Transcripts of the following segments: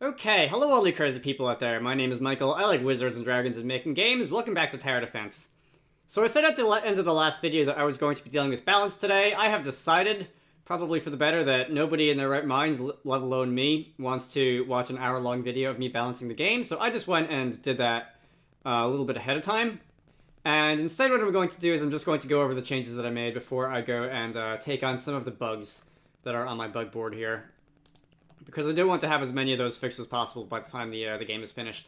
Okay, hello all you crazy people out there. My name is Michael. I like wizards and dragons and making games. Welcome back to Tower Defense. So I said at the end of the last video that I was going to be dealing with balance today. I have decided, probably for the better, that nobody in their right minds, let alone me, wants to watch an hour-long video of me balancing the game. So I just went and did that a little bit ahead of time. And instead what I'm going to do is I'm just going to go over the changes that I made before I go and take on some of the bugs that are on my bug board here. Because I do want to have as many of those fixed as possible by the time the game is finished.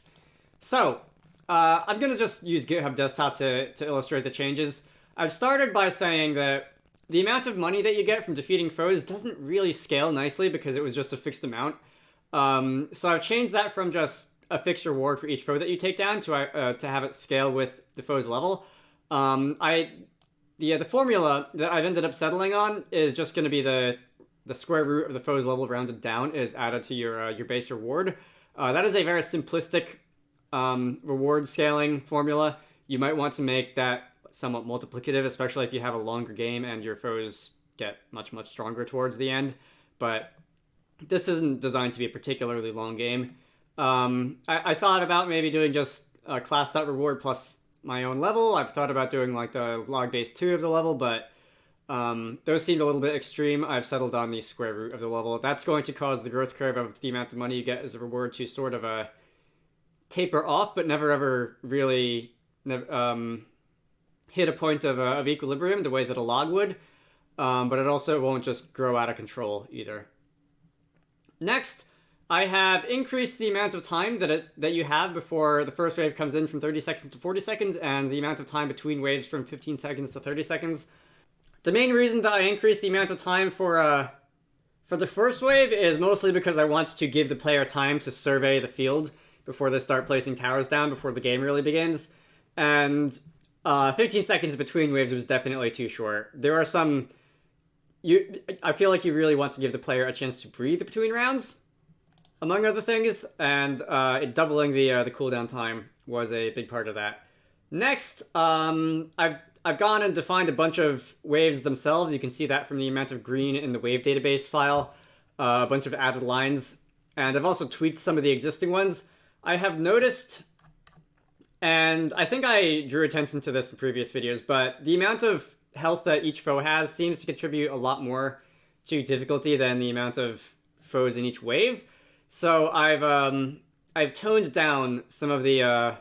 So, I'm going to just use GitHub Desktop to illustrate the changes. I've started by saying that the amount of money that you get from defeating foes doesn't really scale nicely because it was just a fixed amount. So I've changed that from just a fixed reward for each foe that you take down to have it scale with the foe's level. The formula that I've ended up settling on is just going to be the square root of the foe's level rounded down is added to your base reward. That is a very simplistic reward scaling formula. You might want to make that somewhat multiplicative, especially if you have a longer game and your foes get much stronger towards the end. But this isn't designed to be a particularly long game. I thought about maybe doing just class.reward plus my own level. I've thought about doing like the log base 2 of the level, but those seemed a little bit extreme. I've settled on the square root of the level. That's going to cause the growth curve of the amount of money you get as a reward to sort of taper off, but never ever really hit a point of equilibrium the way that a log would. But it also won't just grow out of control either. Next, I have increased the amount of time that you have before the first wave comes in from 30 seconds to 40 seconds, and the amount of time between waves from 15 seconds to 30 seconds. The main reason that I increased the amount of time for the first wave is mostly because I want to give the player time to survey the field before they start placing towers down before the game really begins. And 15 seconds between waves was definitely too short. There are some... I feel like you really want to give the player a chance to breathe between rounds, among other things, and doubling the cooldown time was a big part of that. Next, I've gone and defined a bunch of waves themselves. You can see that from the amount of green in the wave database file, a bunch of added lines, and I've also tweaked some of the existing ones. I have noticed, and I think I drew attention to this in previous videos, but the amount of health that each foe has seems to contribute a lot more to difficulty than the amount of foes in each wave. So I've toned down some of the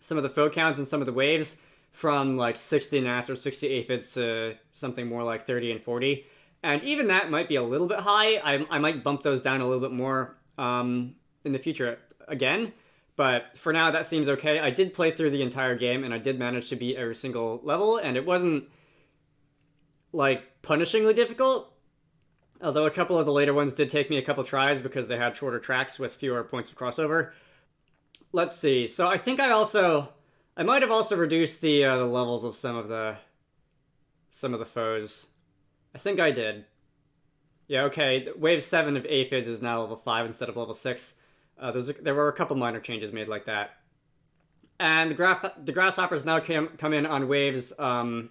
foe counts and some of the waves from like 60 nats or 60 aphids to something more like 30 and 40. And even that might be a little bit high. I might bump those down a little bit more in the future again. But for now, that seems okay. I did play through the entire game, and I did manage to beat every single level, and it wasn't like punishingly difficult. Although a couple of the later ones did take me a couple tries because they had shorter tracks with fewer points of crossover. Let's see. So I think I might have also reduced the levels of some of the foes. I think I did. Yeah, okay. Wave 7 of aphids is now level 5 instead of level 6. There were a couple minor changes made like that. And the grasshoppers now come in on waves. Oh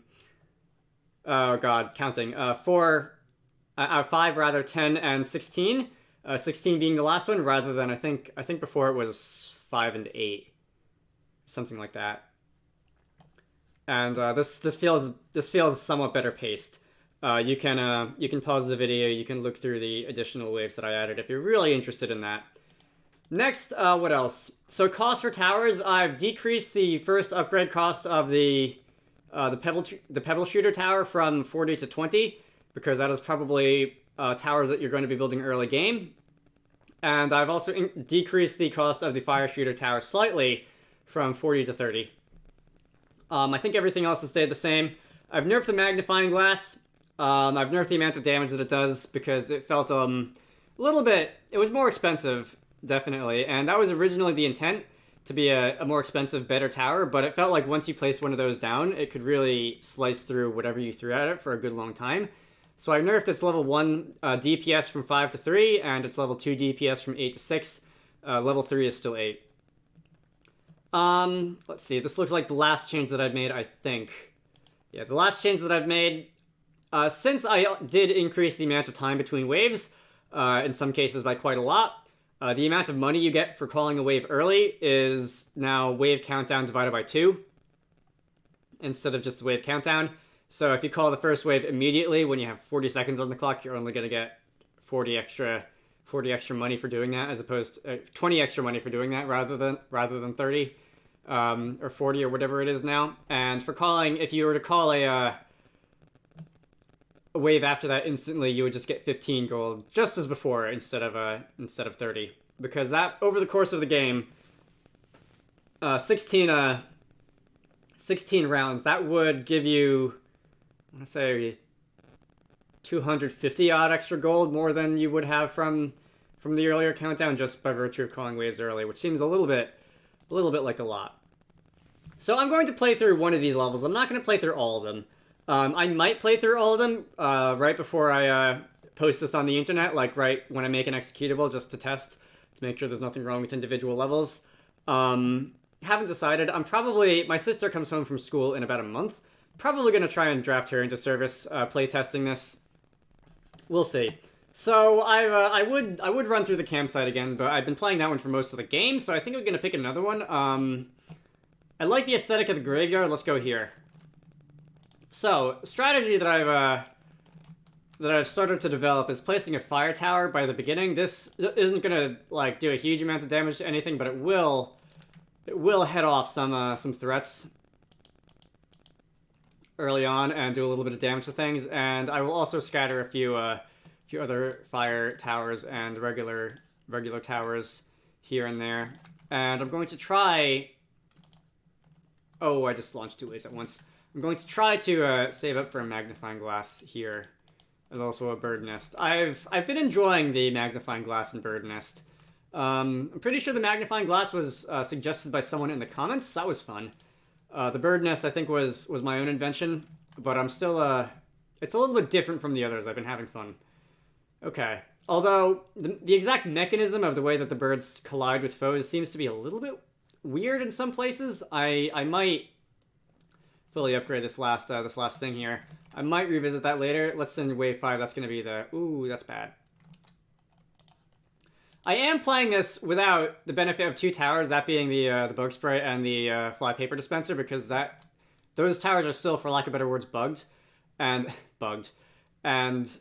god, counting. 5 rather, 10 and 16. 16 being the last one, rather than I think before it was 5 and 8. Something like that. And this feels somewhat better paced. You can pause the video. You can look through the additional waves that I added if you're really interested in that. Next, what else? So cost for towers, I've decreased the first upgrade cost of the pebble shooter tower from 40 to 20 because that is probably towers that you're going to be building early game. And I've also decreased the cost of the fire shooter tower slightly from 40 to 30. I think everything else has stayed the same. I've nerfed the magnifying glass. I've nerfed the amount of damage that it does because it felt a little bit... It was more expensive, definitely. And that was originally the intent, to be a more expensive, better tower. But it felt like once you placed one of those down, it could really slice through whatever you threw at it for a good long time. So I nerfed its level 1 DPS from 5 to 3, and its level 2 DPS from 8 to 6. Level 3 is still 8. Let's see. This looks like the last change that I've made, I think. Yeah, the last change that I've made, since I did increase the amount of time between waves, in some cases by quite a lot, The amount of money you get for calling a wave early is now wave countdown divided by 2 instead of just the wave countdown. So if you call the first wave immediately when you have 40 seconds on the clock, you're only going to get 40 extra money for doing that, as opposed to 20 extra money for doing that rather than 30 or 40 or whatever it is now. And for calling, if you were to call a wave after that instantly, you would just get 15 gold, just as before, instead of 30, because that over the course of the game, 16 rounds, that would give you, I want to say, 250 odd extra gold more than you would have from the earlier countdown, just by virtue of calling waves early, which seems a little bit like a lot. So I'm going to play through one of these levels. I'm not going to play through all of them. I might play through all of them right before I post this on the internet, like right when I make an executable, just to test, to make sure there's nothing wrong with individual levels. Haven't decided. My sister comes home from school in about a month. Probably going to try and draft her into service, playtesting this. We'll see. So I would run through the campsite again, but I've been playing that one for most of the game, so I think I'm going to pick another one. I like the aesthetic of the graveyard. Let's go here. So, strategy that I've started to develop is placing a fire tower by the beginning. This isn't gonna like do a huge amount of damage to anything, but it will head off some threats early on and do a little bit of damage to things. And I will also scatter a few other fire towers and regular towers here and there. And I'm going to try. Oh, I just launched 2 waves at once. I'm going to try to save up for a magnifying glass here, and also a bird nest. I've been enjoying the magnifying glass and bird nest. I'm pretty sure the magnifying glass was suggested by someone in the comments. That was fun. The bird nest, I think, was my own invention, but I'm still it's a little bit different from the others. I've been having fun. Okay. Although the exact mechanism of the way that the birds collide with foes seems to be a little bit weird in some places. I might fully upgrade this last thing here. I might revisit that later. Let's send wave 5. That's going to be the... Ooh, that's bad. I am playing this without the benefit of 2 towers, that being the bug spray and the fly paper dispenser, because those towers are still, for lack of better words, bugged. And... bugged. And...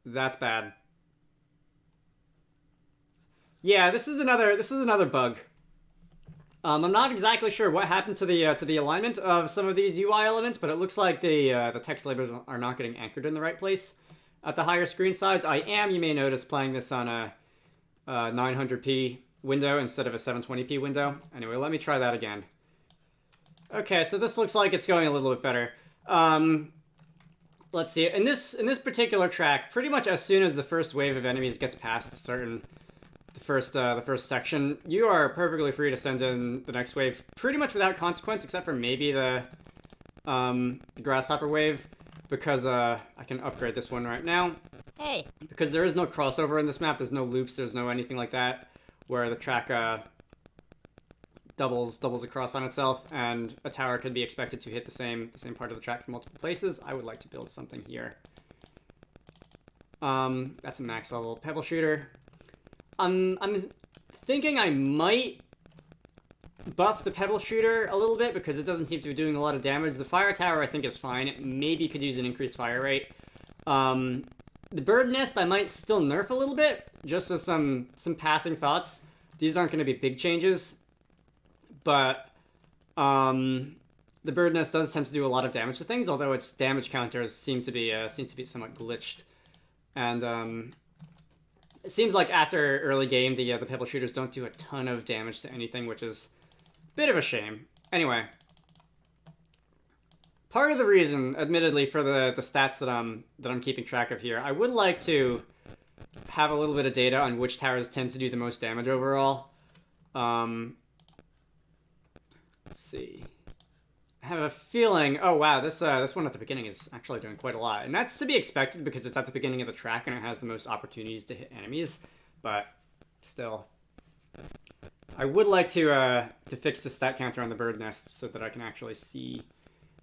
that's bad. Yeah, this is another bug. I'm not exactly sure what happened to the alignment of some of these UI elements, but it looks like the text labels are not getting anchored in the right place at the higher screen size. I am, you may notice, playing this on a 900p window instead of a 720p window. Anyway, let me try that again. Okay, so this looks like it's going a little bit better. Let's see. In this particular track, pretty much as soon as the first wave of enemies gets past the first section, you are perfectly free to send in the next wave pretty much without consequence, except for maybe the grasshopper wave, because I can upgrade this one right now. Hey. Because there is no crossover in this map, there's no loops, there's no anything like that, where the track doubles across on itself, and a tower could be expected to hit the same part of the track from multiple places. I would like to build something here. That's a max level pebble shooter. I'm thinking I might buff the pebble shooter a little bit because it doesn't seem to be doing a lot of damage. The fire tower I think is fine. It maybe could use an increased fire rate. The bird nest I might still nerf a little bit, just as some passing thoughts. These aren't going to be big changes, but the bird nest does tend to do a lot of damage to things, although its damage counters seem to be somewhat glitched. And it seems like after early game, the pebble shooters don't do a ton of damage to anything, which is a bit of a shame. Anyway, part of the reason, admittedly, for the stats that I'm keeping track of here, I would like to have a little bit of data on which towers tend to do the most damage overall. Let's see. I have a feeling... Oh, wow, this one at the beginning is actually doing quite a lot. And that's to be expected because it's at the beginning of the track and it has the most opportunities to hit enemies. But still. I would like to fix the stat counter on the bird nest so that I can actually see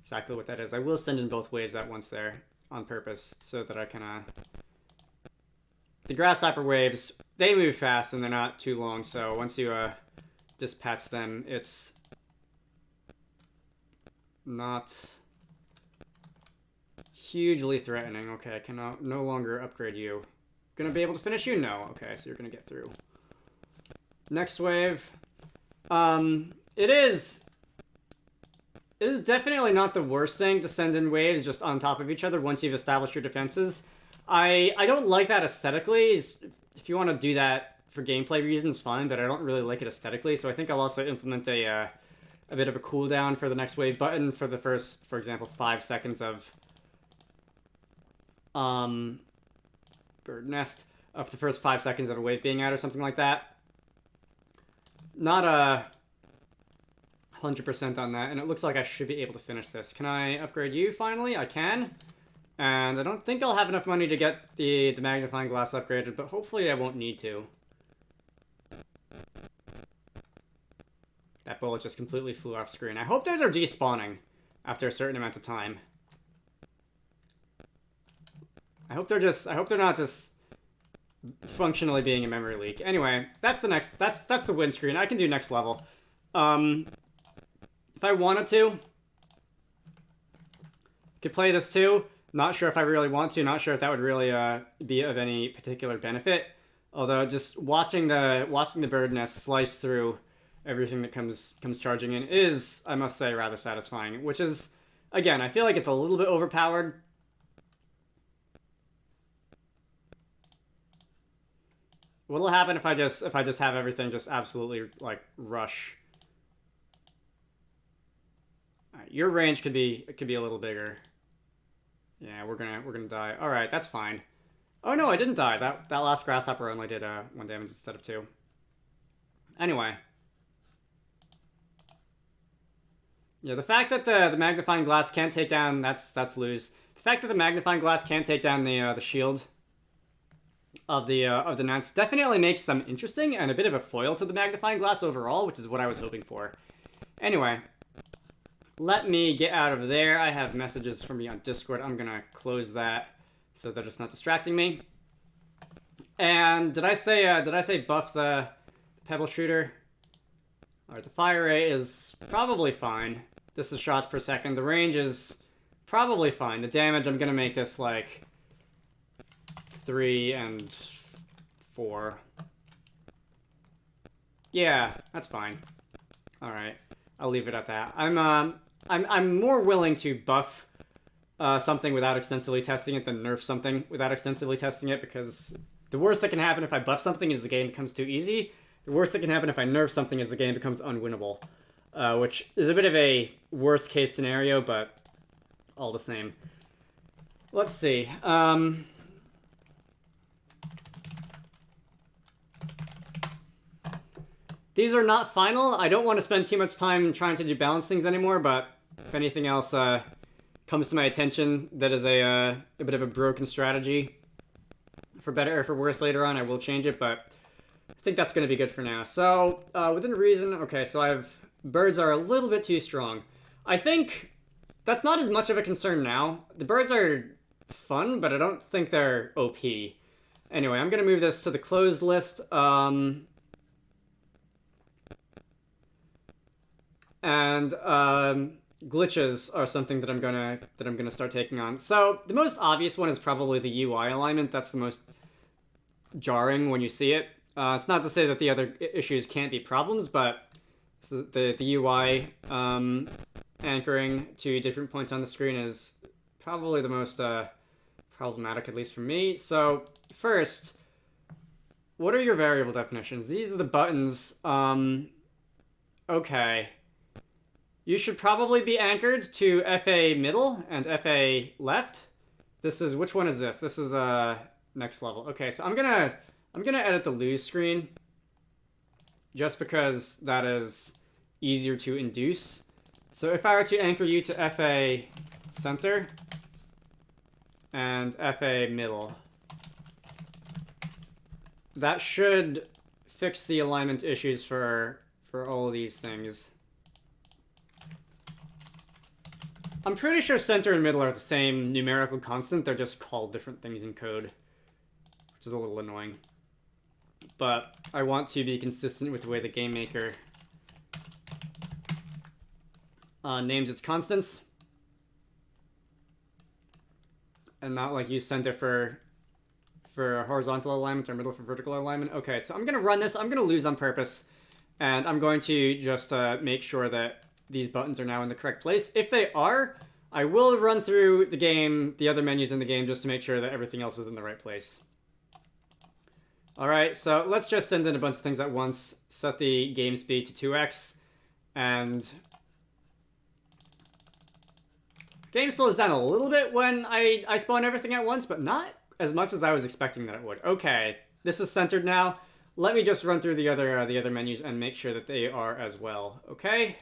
exactly what that is. I will send in both waves at once there on purpose so that I can the grasshopper waves, they move fast and they're not too long, so once you dispatch them, it's not hugely threatening. Okay, I can no longer upgrade you. Gonna be able to finish you? No. Okay, so you're gonna get through. Next wave. It is definitely not the worst thing to send in waves just on top of each other once you've established your defenses. I don't like that aesthetically. If you want to do that for gameplay reasons, fine, but I don't really like it aesthetically, so I think I'll also implement a bit of a cooldown for the next wave button for the first, for example, 5 seconds of bird nest of the first 5 seconds of a wave being out or something like that. Not 100% on that, and it looks like I should be able to finish this. Can I upgrade you finally? I can. And I don't think I'll have enough money to get the magnifying glass upgraded, but hopefully I won't need to. That bullet just completely flew off screen. I hope those are despawning after a certain amount of time. I hope they're not just functionally being a memory leak. Anyway, that's the win screen. I can do next level. If I wanted to, could play this too. Not sure if I really want to. Not sure if that would really be of any particular benefit. Although just watching the bird nest slice through everything that comes charging in is, I must say, rather satisfying. Which is, again, I feel like it's a little bit overpowered. What'll happen if I just have everything just absolutely like rush? Alright, your range could be a little bigger. Yeah, we're gonna die. All right, that's fine. Oh no, I didn't die. That last grasshopper only did 1 damage instead of 2. Anyway, yeah, the fact that the magnifying glass can't take down that's lose. The fact that the magnifying glass can't take down the shield of the Nants definitely makes them interesting and a bit of a foil to the magnifying glass overall, which is what I was hoping for. Anyway. Let me get out of there. I have messages from me on Discord. I'm gonna close that so that it's not distracting me. And did I say buff the pebble shooter? Alright, the fire rate is probably fine. This is shots per second. The range is probably fine. The damage, I'm gonna make this like 3 and 4. Yeah, that's fine. Alright. I'll leave it at that. I'm more willing to buff something without extensively testing it than nerf something without extensively testing it, because the worst that can happen if I buff something is the game becomes too easy. The worst that can happen if I nerf something is the game becomes unwinnable, which is a bit of a worst case scenario, but all the same. Let's see. These are not final. I don't want to spend too much time trying to do balance things anymore, but if anything else comes to my attention that is a bit of a broken strategy, for better or for worse later on, I will change it, but I think that's going to be good for now. So, within reason, okay, so birds are a little bit too strong. I think that's not as much of a concern now. The birds are fun, but I don't think they're OP. Anyway, I'm going to move this to the closed list. And glitches are something that I'm gonna start taking on. So the most obvious one is probably the UI alignment. That's the most jarring when you see it. It's not to say that the other issues can't be problems, but the UI anchoring to different points on the screen is probably the most problematic, at least for me. So first, what are your variable definitions? These are the buttons. Okay. You should probably be anchored to FA middle and FA left. This is, which one is this? This is next level. Okay, so I'm gonna edit the lose screen just because that is easier to induce. So if I were to anchor you to FA center and FA middle, that should fix the alignment issues for all of these things. I'm pretty sure center and middle are the same numerical constant, they're just called different things in code. which is a little annoying. But I want to be consistent with the way the game maker names its constants. And not like use center for horizontal alignment or middle for vertical alignment. Okay, so I'm going to run this. I'm going to lose on purpose. And I'm going to just make sure that these buttons are now in the correct place. If they are, I will run through the game, the other menus in the game, just to make sure that everything else is in the right place. Alright, so let's just send in a bunch of things at once. Set the game speed to 2x. And game slows down a little bit when I spawn everything at once, but not as much as I was expecting that it would. Okay, this is centered now. Let me just run through the other menus and make sure that they are as well. Okay.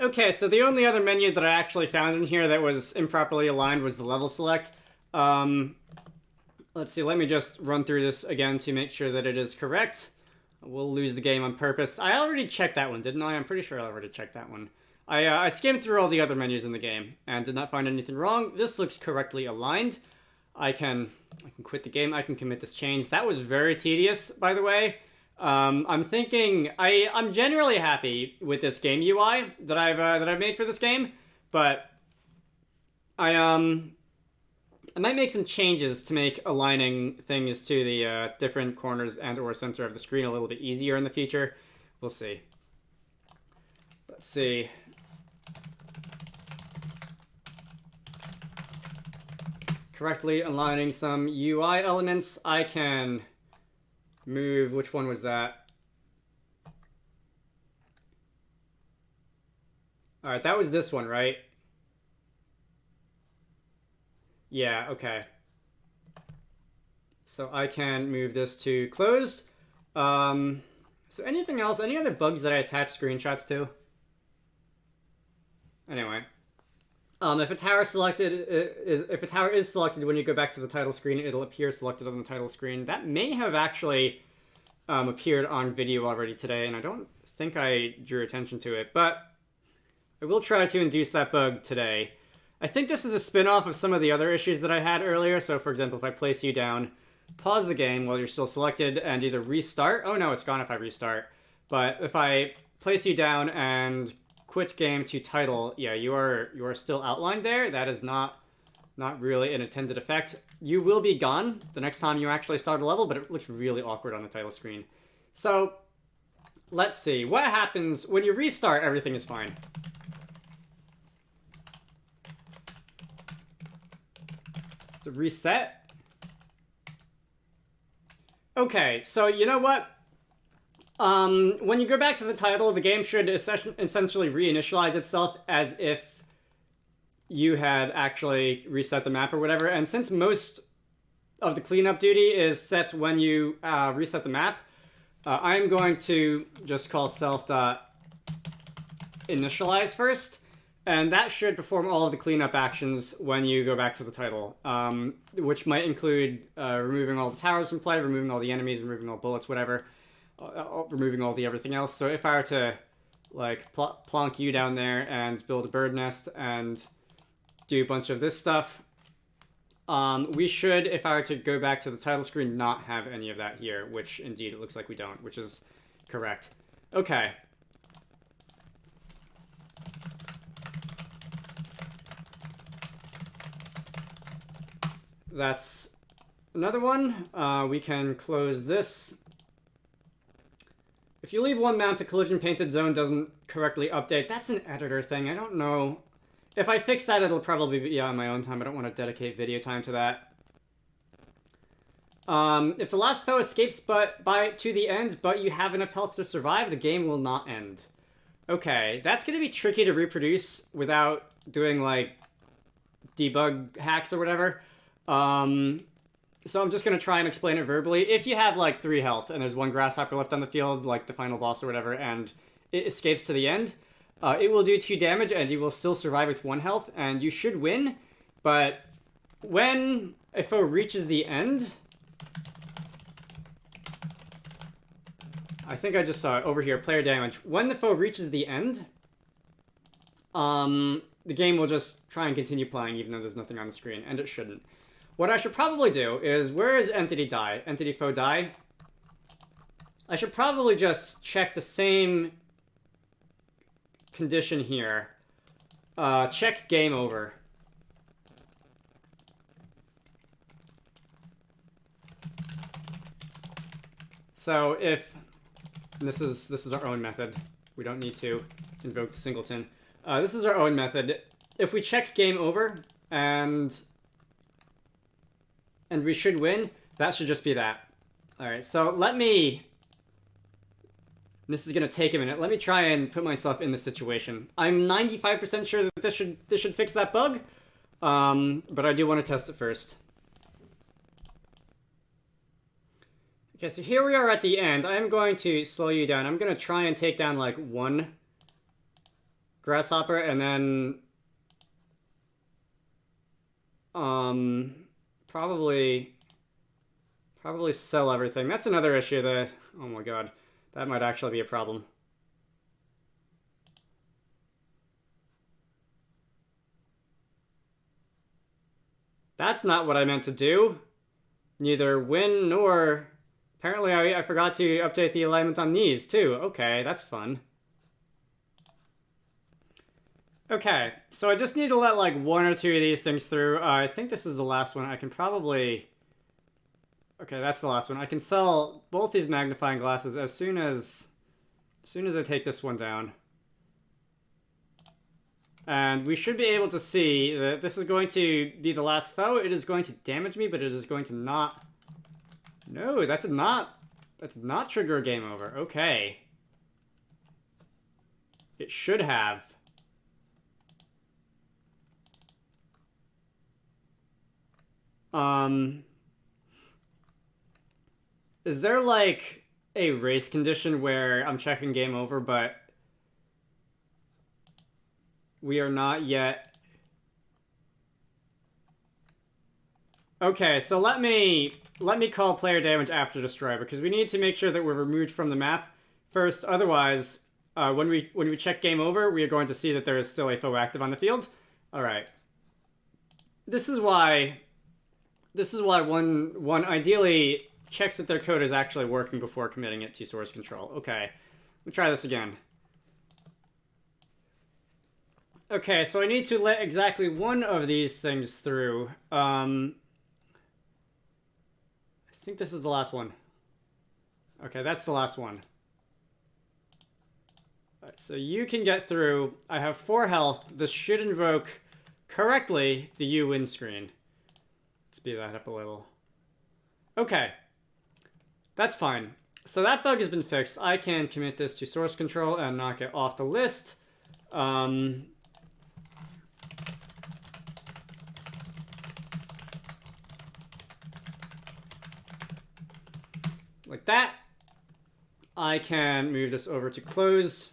Okay, so the only other menu that I actually found in here that was improperly aligned was the level select. Let's see, let me just run through this again to make sure that it is correct. We'll lose the game on purpose. I already checked that one, didn't I? I'm pretty sure I already checked that one. I skimmed through all the other menus in the game and did not find anything wrong. This looks correctly aligned. I can quit the game. I can commit this change. That was very tedious, by the way. I'm thinking I'm generally happy with this game UI that I've made for this game, but I might make some changes to make aligning things to the different corners and/or center of the screen a little bit easier in the future. We'll see. Let's see. Correctly aligning some UI elements. I can move, which one was that? All right, that was this one, right? Yeah, okay. So I can move this to closed. So anything else? Any other bugs that I attach screenshots to? Anyway. If a tower is selected when you go back to the title screen, it'll appear selected on the title screen. That may have actually appeared on video already today, and I don't think I drew attention to it, but I will try to induce that bug today. I think this is a spin-off of some of the other issues that I had earlier. So, for example, if I place you down, pause the game while you're still selected, and either restart. Oh no, it's gone if I restart. But if I place you down and quit game to title, yeah, you are still outlined there. That is not really an intended effect. You will be gone the next time you actually start a level, but it looks really awkward on the title screen. So let's see what happens when you restart. Everything is fine. So reset. Okay, so you know what? When you go back to the title, the game should essentially reinitialize itself as if you had actually reset the map or whatever. And since most of the cleanup duty is set when you reset the map, I'm going to just call self.initialize first. And that should perform all of the cleanup actions when you go back to the title, which might include removing all the towers from play, removing all the enemies, removing all bullets, whatever. Removing all the everything else. So if I were to like plonk you down there and build a bird nest and do a bunch of this stuff, we should, if I were to go back to the title screen, not have any of that here, which indeed it looks like we don't, which is correct. Okay. That's another one. We can close this. If you leave one mount, the collision painted zone doesn't correctly update. That's an editor thing. I don't know. If I fix that, it'll probably be on my own time. I don't want to dedicate video time to that. If the last foe escapes to the end, but you have enough health to survive, the game will not end. Okay, that's going to be tricky to reproduce without doing, like, debug hacks or whatever. So I'm just going to try and explain it verbally. If you have, like, 3 health and there's one grasshopper left on the field, like the final boss or whatever, and it escapes to the end, it will do 2 damage and you will still survive with 1 health, and you should win. But when a foe reaches the end... I think I just saw it over here, player damage. When the foe reaches the end, the game will just try and continue playing even though there's nothing on the screen, and it shouldn't. what I should probably do is, where is entity die? Entity faux die? I should probably just check the same condition here. Check game over. So if this is our own method, we don't need to invoke the singleton. This is our own method. If we check game over and we should win, that should just be that. All right, so let me. This is gonna take a minute. Let me try and put myself in this situation. I'm 95% sure that this should fix that bug, but I do want to test it first. Okay, so here we are at the end. I am going to slow you down. I'm going to try and take down, like, one grasshopper, and then... Probably sell everything. That's another issue that... Oh my god. That might actually be a problem. That's not what I meant to do. Neither win nor... Apparently, I forgot to update the alignment on these, too. Okay, that's fun. Okay, so I just need to let, like, one or two of these things through. I think this is the last one. I can probably... Okay, that's the last one. I can sell both these magnifying glasses as soon as I take this one down. And we should be able to see that this is going to be the last foe. It is going to damage me, but it is going to not... No, that did not trigger a game over. Okay. It should have. Is there like a race condition where I'm checking game over, but we are not yet? Okay, so let me call player damage after destroy, because we need to make sure that we're removed from the map first. Otherwise, when we check game over, we are going to see that there is still a foe active on the field. All right. This is why one ideally checks that their code is actually working before committing it to source control. Okay, we'll try this again. Okay, so I need to let exactly one of these things through. I think this is the last one. Okay, that's the last one. All right, so you can get through. I have 4 health. This should invoke correctly the you win screen. Speed that up a little. Okay. That's fine. So that bug has been fixed. I can commit this to source control and knock it off the list. Like that. I can move this over to close.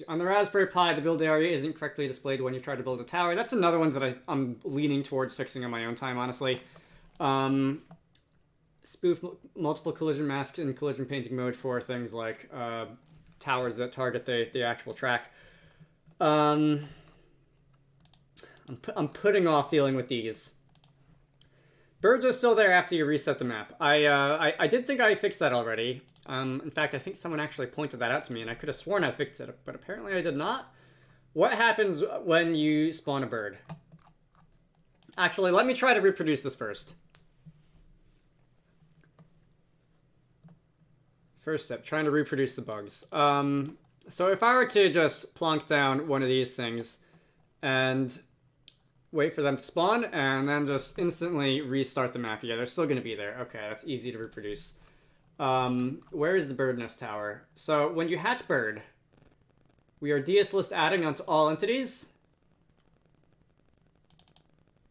On the Raspberry Pi, the build area isn't correctly displayed when you try to build a tower. That's another one that I'm leaning towards fixing on my own time, honestly. Spoof multiple collision masks in collision painting mode for things like towers that target the actual track. I'm putting off dealing with these. Birds are still there after you reset the map. I did think I fixed that already. In fact, I think someone actually pointed that out to me, and I could have sworn I fixed it, but apparently I did not. What happens when you spawn a bird? Actually, let me try to reproduce this first. First step, trying to reproduce the bugs. So if I were to just plonk down one of these things and wait for them to spawn and then just instantly restart the map, yeah, they're still going to be there. Okay, that's easy to reproduce. Where is the bird nest tower? So when you hatch bird, we are DS list adding onto all entities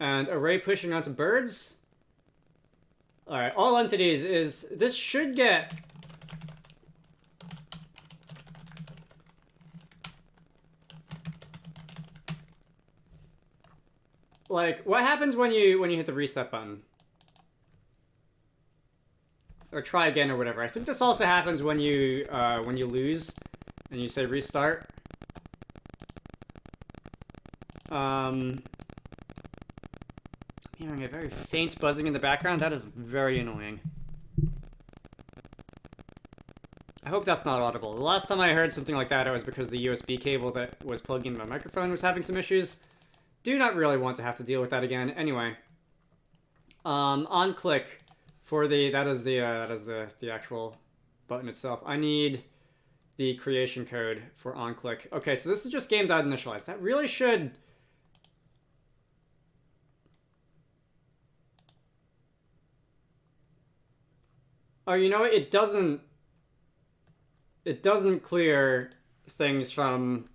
and array pushing onto birds. All right, all entities is, this should get... Like, what happens when you hit the reset button? Or try again or whatever. I think this also happens when you lose and you say restart. I'm hearing a very Very faint buzzing in the background. That is very annoying. I hope that's not audible. The last time I heard something like that, it was because the USB cable that was plugged into my microphone was having some issues. Do not really want to have to deal with that again. Anyway, on click for the that is the actual button itself. I need the creation code for on click. Okay, so this is just game.initialize. That really should. Oh, you know what? It doesn't clear things from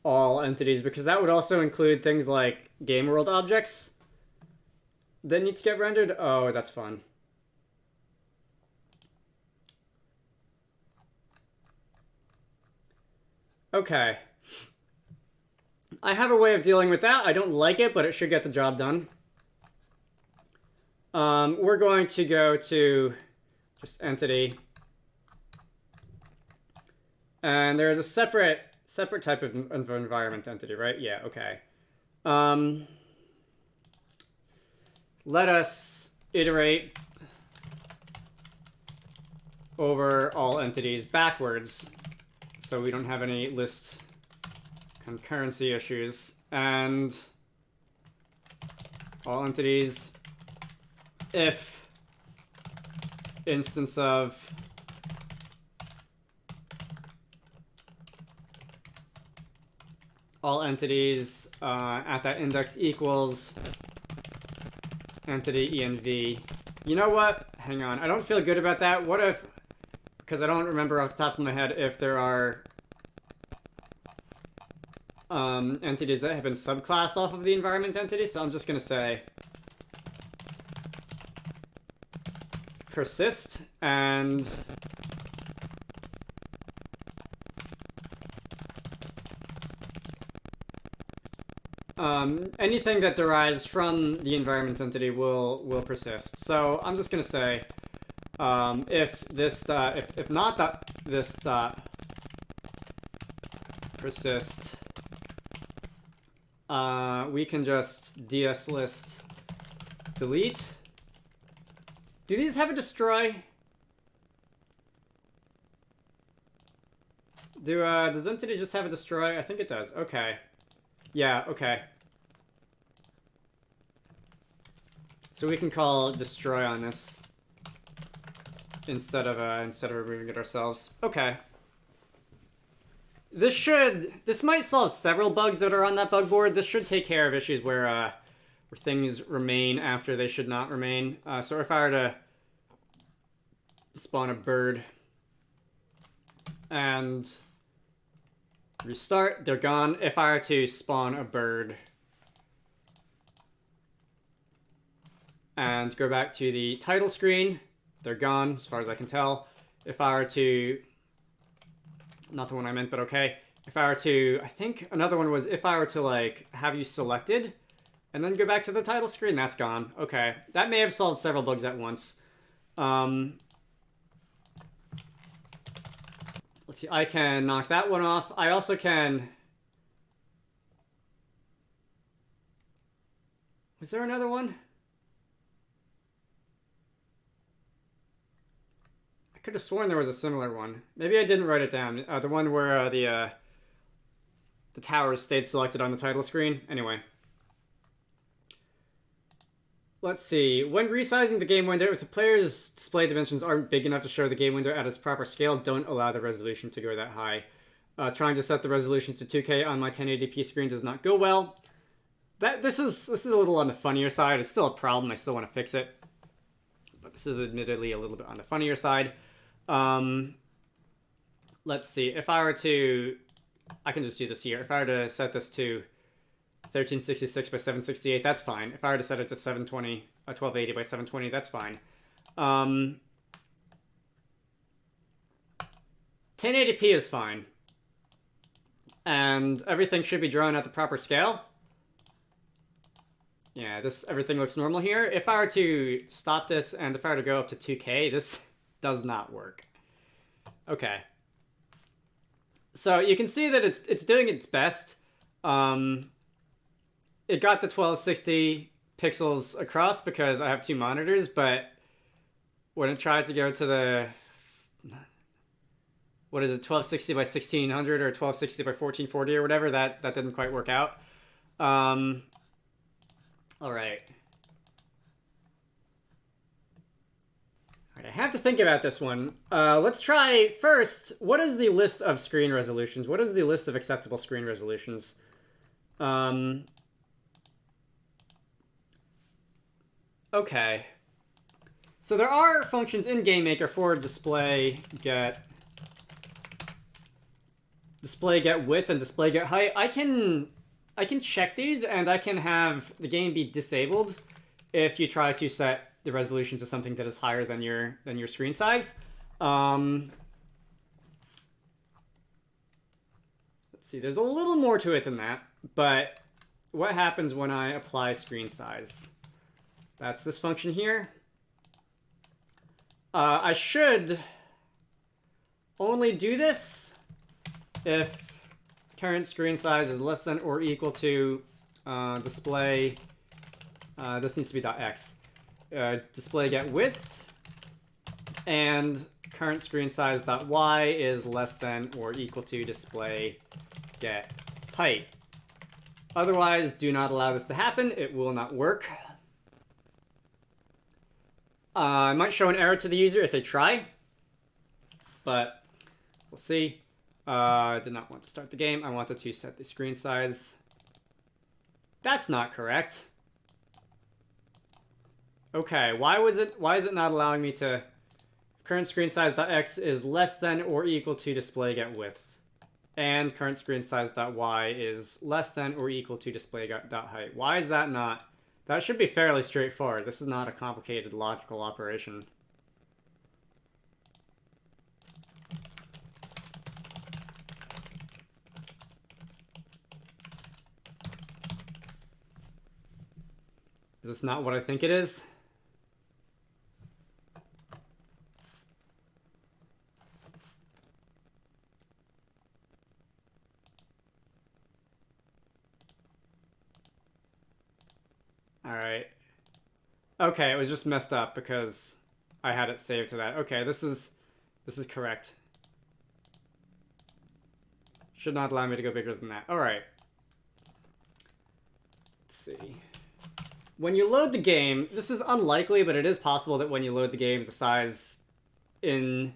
all entities, because that would also include things like game world objects that need to get rendered. Oh, that's fun. Okay. I have a way of dealing with that. I don't like it, but it should get the job done. We're going to go to just entity. And there's a separate type of environment entity, right? Yeah, okay. Let us iterate over all entities backwards so we don't have any list concurrency issues. And all entities, if instance of all entities at that index equals entity env. You know what? Hang on. I don't feel good about that. What if, because I don't remember off the top of my head if there are entities that have been subclassed off of the environment entity, so I'm just going to say persist and anything that derives from the environment entity will persist. So I'm just gonna say if this if not that this persist, we can just dslist delete. Do these have a destroy? Does entity just have a destroy? I think it does. Okay. Yeah, okay. So we can call destroy on this instead of removing it ourselves. Okay. This might solve several bugs that are on that bug board. This should take care of issues where things remain after they should not remain. So if I were to spawn a bird and restart, they're gone. If I were to spawn a bird and go back to the title screen, they're gone, as far as I can tell. If I were to, not the one I meant, but okay. If I were to, I think another one was if I were to like have you selected and then go back to the title screen, that's gone. Okay, that may have solved several bugs at once. Let's see, I can knock that one off. I also can... Was there another one? I could have sworn there was a similar one. Maybe I didn't write it down. The one where the towers stayed selected on the title screen. Anyway. Let's see. When resizing the game window, if the player's display dimensions aren't big enough to show the game window at its proper scale, don't allow the resolution to go that high. Trying to set the resolution to 2K on my 1080p screen does not go well. This is a little on the funnier side. It's still a problem. I still want to fix it. But this is admittedly a little bit on the funnier side. Let's see. If I were to... I can just do this here. If I were to set this to 1366 by 768, that's fine. If I were to set it to 720, 1280 by 720, that's fine. 1080p is fine. And everything should be drawn at the proper scale. Yeah, everything looks normal here. If I were to stop this and if I were to go up to 2K, this does not work. Okay. So you can see that it's doing its best. It got the 1260 pixels across because I have two monitors, but when I tried to go to the, what is it, 1260 by 1600 or 1260 by 1440 or whatever, that didn't quite work out. All right. I have to think about this one. Let's try first, what is the list of screen resolutions? What is the list of acceptable screen resolutions? Okay. So there are functions in GameMaker for display get width and display get height. I can check these, and I can have the game be disabled if you try to set the resolution to something that is higher than your screen size. Let's see, there's a little more to it than that, but what happens when I apply screen size? That's this function here. I should only do this if current screen size is less than or equal to display, this needs to be .x, display get width, and current screen size .y is less than or equal to display get height. Otherwise, do not allow this to happen. It will not work. I might show an error to the user if they try, but we'll see. I did not want to start the game. I wanted to set the screen size. That's not correct. Okay, why is it not allowing me to... Current screen size.x is less than or equal to display get width. And current screen size.y is less than or equal to display get height. Why is that not? That should be fairly straightforward. This is not a complicated logical operation. Is this not what I think it is? Alright. Okay, it was just messed up because I had it saved to that. Okay, this is correct. Should not allow me to go bigger than that. Alright. Let's see. When you load the game, this is unlikely, but it is possible that when you load the game, the size in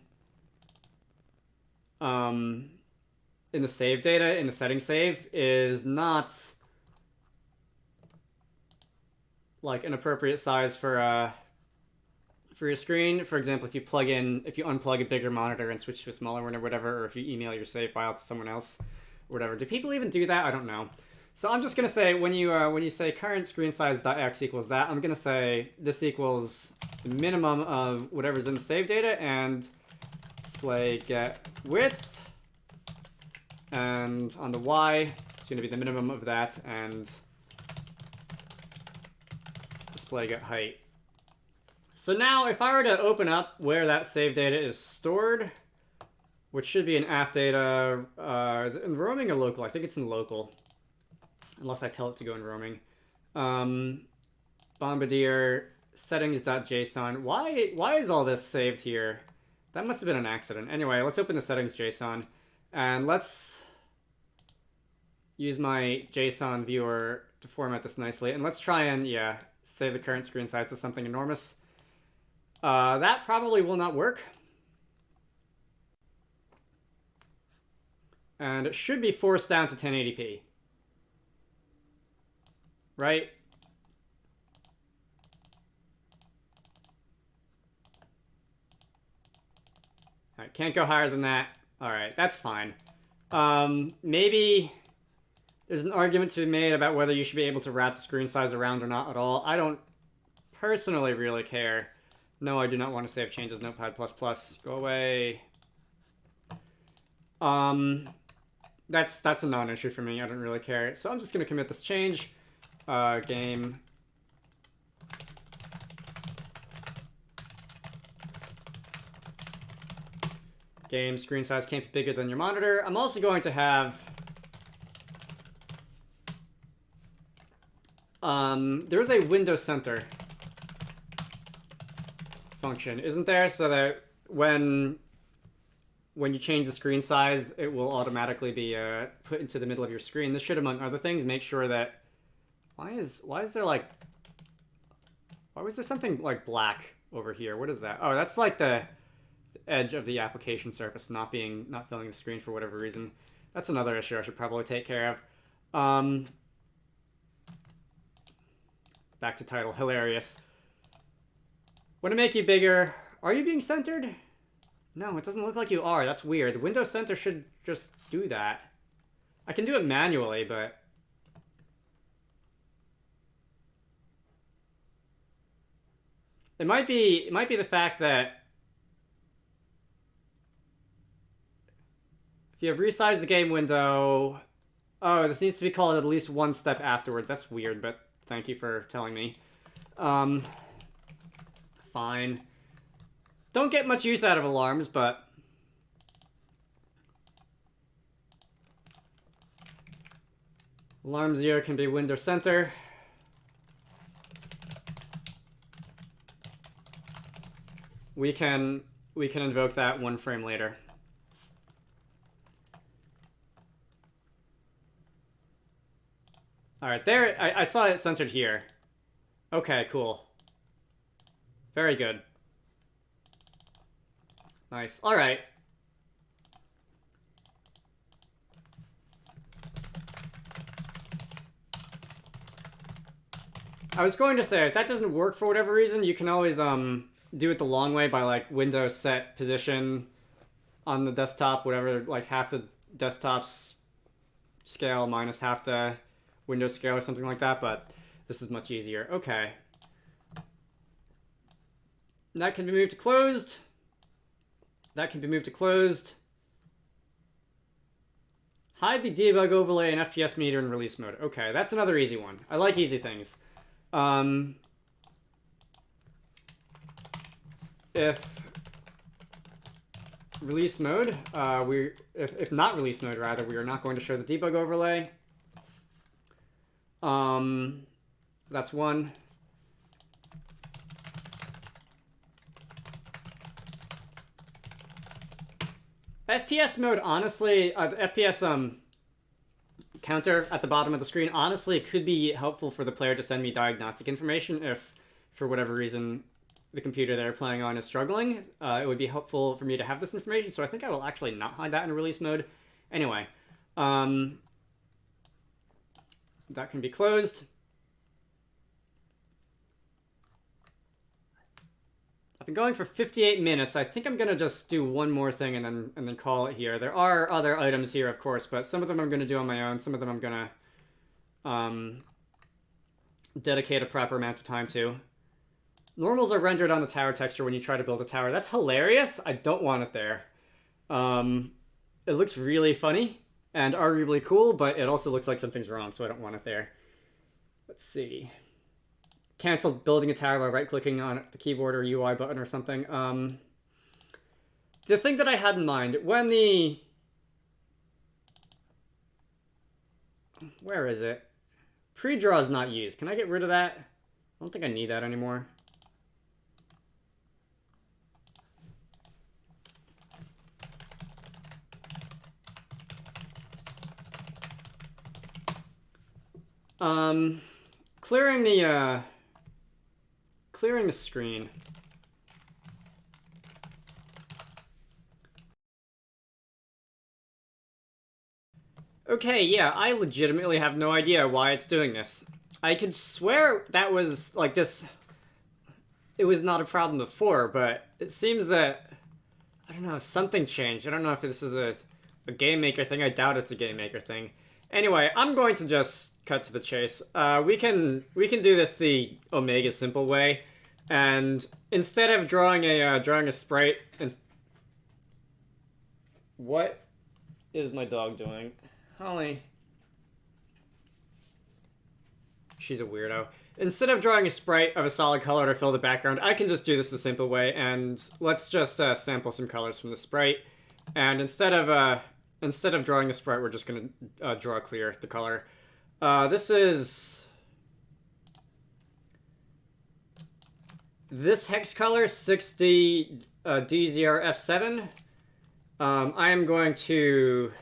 the save data, in the settings save, is not like an appropriate size for your screen. For example, if you unplug a bigger monitor and switch to a smaller one or whatever, or if you email your save file to someone else or whatever. Do people even do that? I don't know. So I'm just gonna say when you say current screen size.x equals that, I'm gonna say this equals the minimum of whatever's in the save data and display get width, and on the y it's gonna be the minimum of that and display get height. So now if I were to open up where that save data is stored, which should be in app data, is it in roaming or local? I think it's in local, unless I tell it to go in roaming. Bombardier settings.json. Why is all this saved here? That must have been an accident. Anyway, let's open the settings.json and let's use my JSON viewer to format this nicely. And let's try and, yeah, save the current screen size to something enormous. That probably will not work. And it should be forced down to 1080p. Right? Alright, can't go higher than that. Alright, that's fine. Maybe there's an argument to be made about whether you should be able to wrap the screen size around or not at all. I don't personally really care. No, I do not want to save changes. Notepad++. Go away. That's a non-issue for me. I don't really care. So I'm just going to commit this change. Game. Game screen size can't be bigger than your monitor. I'm also going to have There's a window center function, isn't there? So that when you change the screen size, it will automatically be put into the middle of your screen. This should, among other things, make sure that... Why is there like... Why was there something like black over here? What is that? Oh, that's like the edge of the application surface not filling the screen for whatever reason. That's another issue I should probably take care of. Back to title. Hilarious. Want to make you bigger. Are you being centered? No, it doesn't look like you are. That's weird. The window center should just do that. I can do it manually, but... It might be the fact that if you have resized the game window... Oh, this needs to be called at least one step afterwards. That's weird, but thank you for telling me. Fine. Don't get much use out of alarms, but... Alarm 0 can be window center. We can invoke that one frame later. Alright, there, I saw it centered here. Okay, cool. Very good. Nice. Alright. I was going to say, if that doesn't work for whatever reason, you can always do it the long way by like Windows set position on the desktop, whatever, like half the desktop's scale minus half the Windows scale or something like that, but this is much easier. Okay. That can be moved to closed. That can be moved to closed. Hide the debug overlay and FPS meter in release mode. Okay, that's another easy one. I like easy things. If release mode, if not release mode rather, we are not going to show the debug overlay. That's one. FPS mode, honestly, the FPS counter at the bottom of the screen, honestly, could be helpful for the player to send me diagnostic information if, for whatever reason, the computer they're playing on is struggling. It would be helpful for me to have this information, so I think I will actually not hide that in release mode. Anyway, that can be closed. I've been going for 58 minutes. I think I'm gonna just do one more thing and then call it here. There are other items here, of course, but some of them I'm gonna do on my own. Some of them I'm gonna dedicate a proper amount of time to. Normals are rendered on the tower texture when you try to build a tower. That's hilarious. I don't want it there. It looks really funny and arguably cool, but it also looks like something's wrong, so I don't want it there. Let's see. Cancel building a tower by right-clicking on the keyboard or UI button or something. The thing that I had in mind, when the... Where is it? Pre-draw is not used. Can I get rid of that? I don't think I need that anymore. Clearing the screen. Okay, yeah, I legitimately have no idea why it's doing this. I could swear that was, like, this... It was not a problem before, but it seems that... I don't know, something changed. I don't know if this is a Game Maker thing. I doubt it's a Game Maker thing. Anyway, I'm going to just cut to the chase. We can do this the Omega simple way, and instead of drawing a sprite, and what is my dog doing? Holly, she's a weirdo. Instead of drawing a sprite of a solid color to fill the background, I can just do this the simple way, and let's just sample some colors from the sprite. And instead of drawing the sprite, we're just gonna draw clear the color. This is this hex color, 60 D0F7, I am going to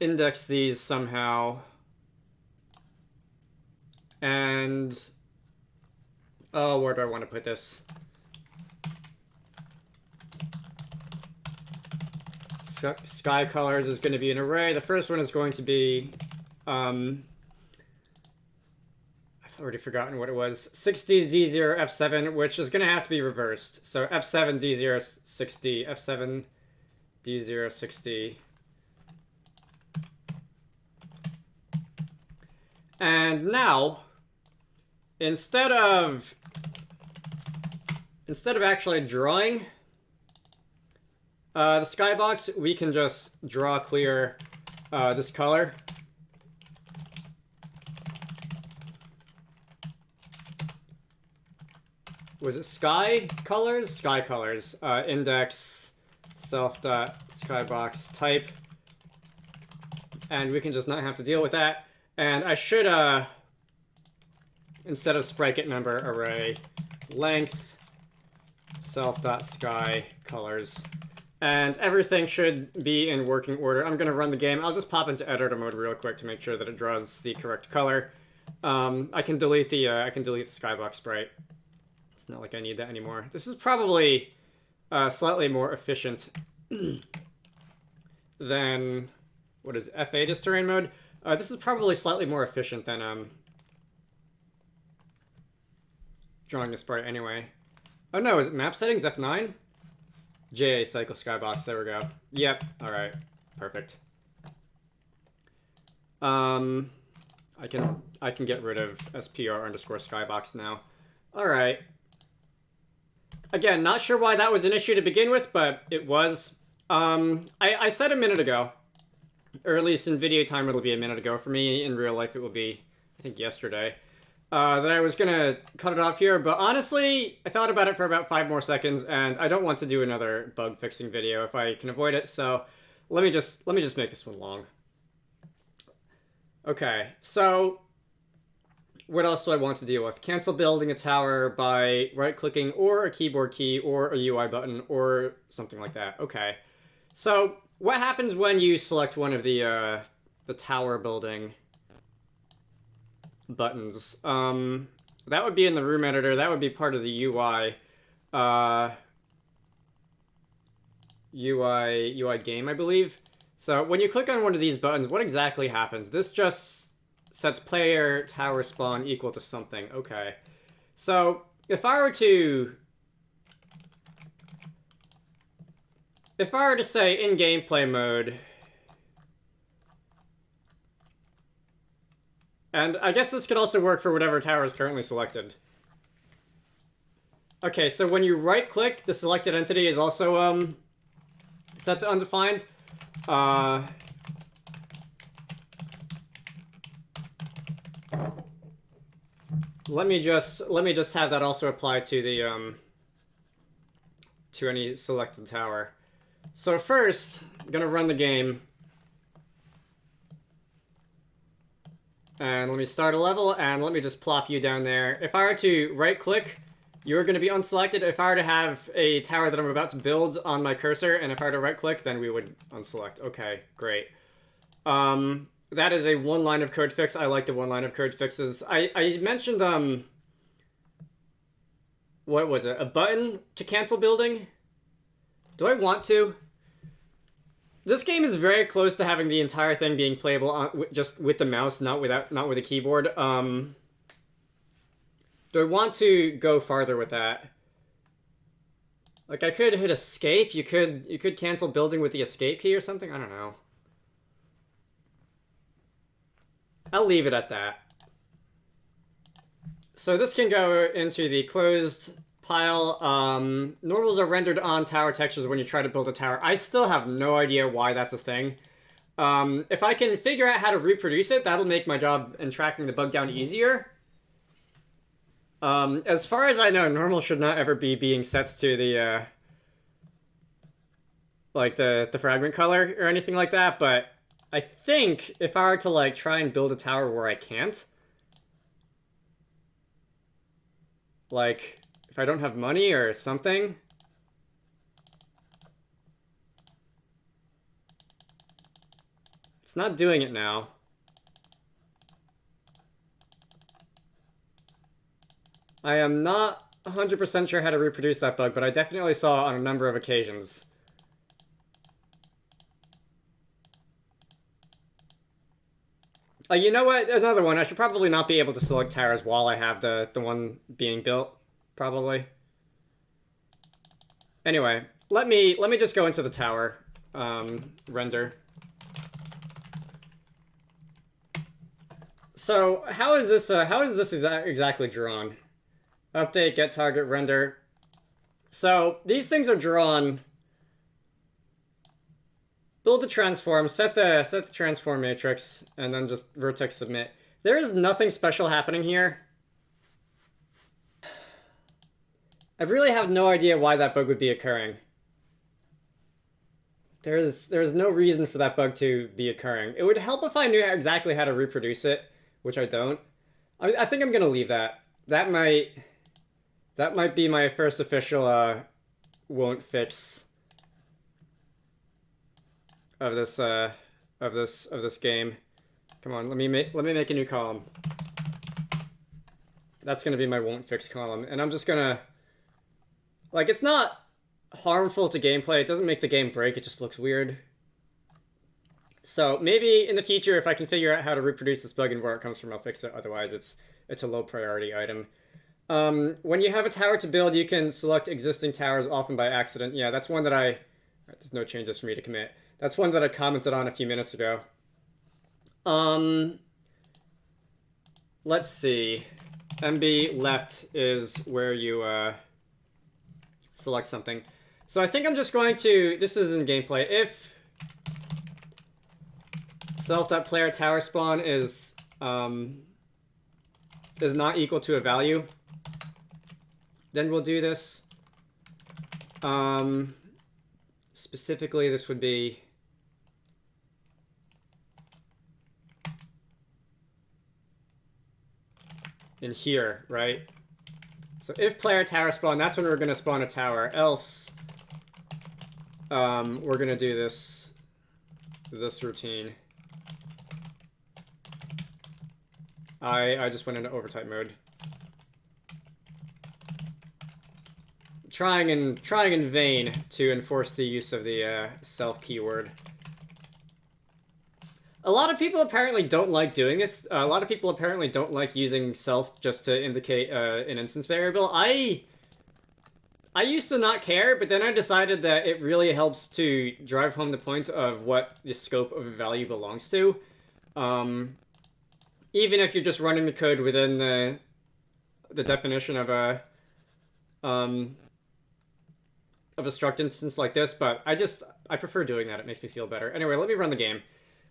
index these somehow. And, oh, where do I want to put this? Sky colors is going to be an array. The first one is going to be, I've already forgotten what it was. 60 D0 F7, which is going to have to be reversed. So F7 D0 60, F7 D0 60. And now, instead of actually drawing the skybox, we can just draw clear this color. Was it sky colors? Sky colors. Index self.skybox type. And we can just not have to deal with that. And I should, instead of sprite get number array, length self.sky colors. And everything should be in working order. I'm going to run the game. I'll just pop into editor mode real quick to make sure that it draws the correct color. I can delete the skybox sprite. It's not like I need that anymore. This is probably slightly more efficient than, what is it, F8 is terrain mode? This is probably slightly more efficient than drawing the sprite anyway. Oh no, is it map settings, F9? JA cycle skybox, there we go. Yep, alright. Perfect. I can get rid of SPR underscore skybox now. Alright. Again, not sure why that was an issue to begin with, but it was. I said a minute ago, or at least in video time it'll be a minute ago. For me, in real life, it will be, I think, yesterday. That I was gonna cut it off here, but honestly, I thought about it for about 5 more seconds, and I don't want to do another bug fixing video if I can avoid it. So let me just make this one long. Okay, so what else do I want to deal with? Cancel building a tower by right-clicking or a keyboard key or a UI button or something like that. Okay, so what happens when you select one of the tower building buttons? That would be in the room editor. That would be part of the UI. UI game, I believe. So when you click on one of these buttons, what exactly happens? This just sets player tower spawn equal to something. Okay. So if I were to say in gameplay mode, and I guess this could also work for whatever tower is currently selected. Okay, so when you right-click, the selected entity is also set to undefined. Let me just have that also apply to the to any selected tower. So first, I'm gonna run the game. And let me start a level, and let me just plop you down there. If I were to right-click, you're going to be unselected. If I were to have a tower that I'm about to build on my cursor, and if I were to right-click, then we would unselect. Okay, great. That is a one line of code fix. I like the one line of code fixes. I mentioned, what was it? A button to cancel building? Do I want to? This game is very close to having the entire thing being playable on, just with the mouse, not with a keyboard. Do I want to go farther with that? Like, I could hit escape. You could cancel building with the escape key or something. I don't know. I'll leave it at that. So this can go into the closed pile. Normals are rendered on tower textures when you try to build a tower. I still have no idea why that's a thing. If I can figure out how to reproduce it, that'll make my job in tracking the bug down easier. As far as I know, normal should not ever be being set to the, like, the fragment color or anything like that, but I think if I were to, like, try and build a tower where I can't, Like, if I don't have money or something. It's not doing it now. I am not 100% sure how to reproduce that bug, but I definitely saw it on a number of occasions. You know what? Another one. I should probably not be able to select towers while I have the one being built. Probably. Anyway, let me just go into the tower render. So how is this exactly drawn? Update, get target, render. So these things are drawn. Build the transform, set the transform matrix, and then just vertex submit. There is nothing special happening here. I really have no idea why that bug would be occurring. There's no reason for that bug to be occurring. It would help if I knew exactly how to reproduce it, which I don't. I think I'm gonna leave that. That might be my first official won't fix of this game. Come on, let me make a new column. That's gonna be my won't fix column, and I'm just gonna, like, it's not harmful to gameplay. It doesn't make the game break. It just looks weird. So maybe in the future, if I can figure out how to reproduce this bug and where it comes from, I'll fix it. Otherwise, it's a low priority item. When you have a tower to build, you can select existing towers, often by accident. Yeah, that's one that there's no changes for me to commit. That's one that I commented on a few minutes ago. Let's see. MB left is where you select something. So I think I'm just going to, this is in gameplay, if self.player tower spawn is not equal to a value, then we'll do this. Specifically, this would be in here, right? So if player tower spawn, that's when we're going to spawn a tower. Else, we're going to do this routine. I just went into overtype mode. Trying in vain to enforce the use of the self keyword. A lot of people apparently don't like doing this. A lot of people apparently don't like using self just to indicate an instance variable. I used to not care, but then I decided that it really helps to drive home the point of what the scope of a value belongs to. Even if you're just running the code within the definition of a struct instance like this, but I prefer doing that. It makes me feel better. Anyway, let me run the game,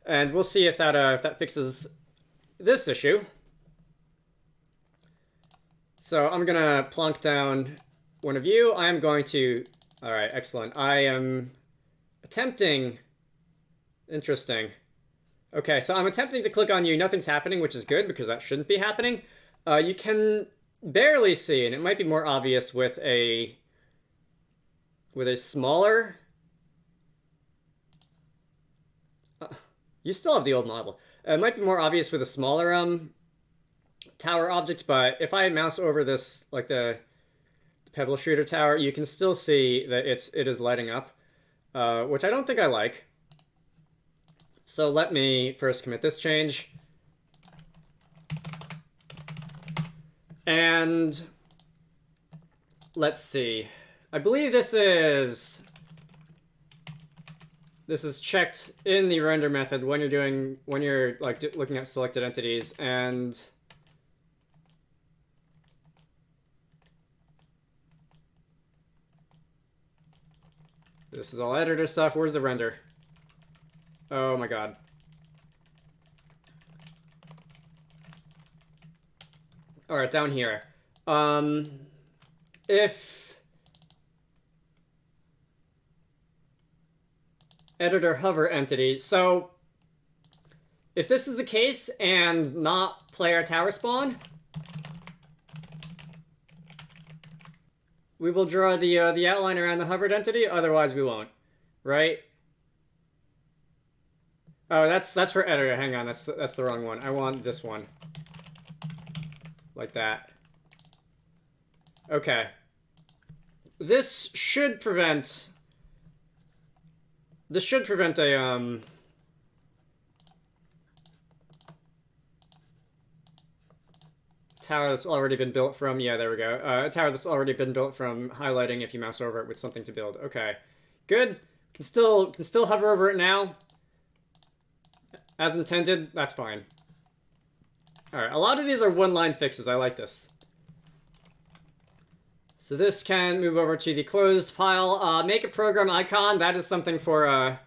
and we'll see if that fixes this issue. So I'm gonna plonk down one of you. I am going to. All right, excellent. I am attempting. Interesting. Okay, so I'm attempting to click on you. Nothing's happening, which is good because that shouldn't be happening. You can barely see, and it might be more obvious with a smaller. You still have the old model. It might be more obvious with a smaller tower object, but if I mouse over this, like the pebble shooter tower, you can still see that it is lighting up, which I don't think I like. So let me first commit this change. And let's see. I believe this is checked in the render method when you're like looking at selected entities, and this is all editor stuff. Where's the render? Oh my god. All right, down here. If editor hover entity. So if this is the case and not player tower spawn, we will draw the outline around the hovered entity. Otherwise, we won't. Right? Oh, that's for editor. Hang on, that's the wrong one. I want this one. Like that. Okay. This should prevent a tower that's already been built from, yeah, there we go. A tower that's already been built from highlighting if you mouse over it with something to build. Okay. Good. Can still hover over it now. As intended, that's fine. Alright, a lot of these are one-line fixes. I like this. So this can move over to the closed pile. Make a program icon. That is something for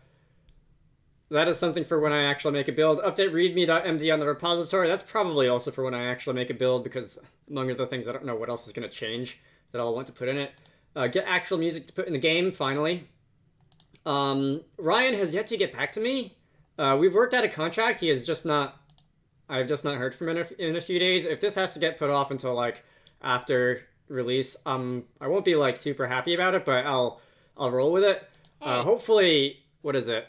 when I actually make a build. Update readme.md on the repository. That's probably also for when I actually make a build, because among other things, I don't know what else is going to change that I'll want to put in it. Get actual music to put in the game, finally. Ryan has yet to get back to me. We've worked out a contract. He has just not... I've just not heard from him in a few days. If this has to get put off until, like, after release, I won't be, like, super happy about it, but I'll roll with it. Hopefully... What is it?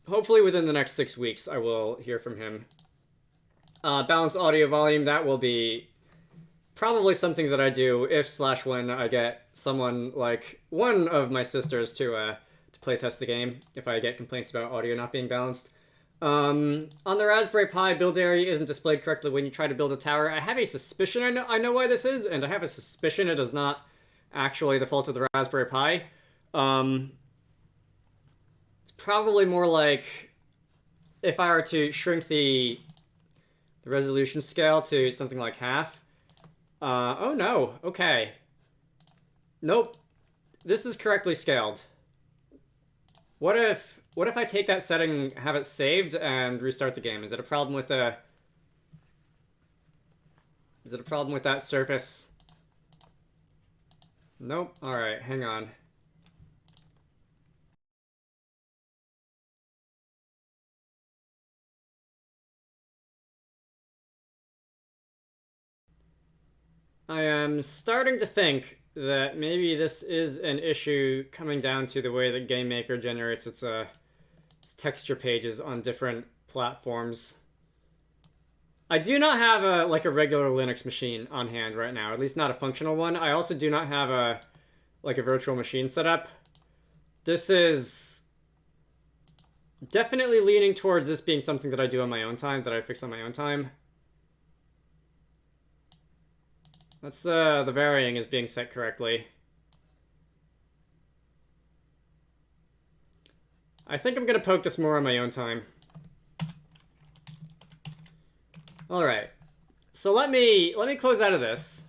Hopefully within the next 6 weeks, I will hear from him. Balance audio volume, that will be probably something that I do if/when I get someone like one of my sisters to playtest the game, if I get complaints about audio not being balanced. On the Raspberry Pi, build area isn't displayed correctly when you try to build a tower. I have a suspicion I know why this is, and I have a suspicion it is not actually the fault of the Raspberry Pi. Probably more like if I were to shrink the resolution scale to something like half. Oh no, okay. Nope. This is correctly scaled. What if I take that setting, have it saved, and restart the game? Is it a problem with the... Is it a problem with that surface? Nope. Alright, hang on. I am starting to think that maybe this is an issue coming down to the way that GameMaker generates its texture pages on different platforms. I do not have a regular Linux machine on hand right now, at least not a functional one. I also do not have a virtual machine set up. This is definitely leaning towards this being something that I do on my own time, that I fix on my own time. That's the varying is being set correctly. I think I'm gonna poke this more on my own time. Alright. So let me close out of this.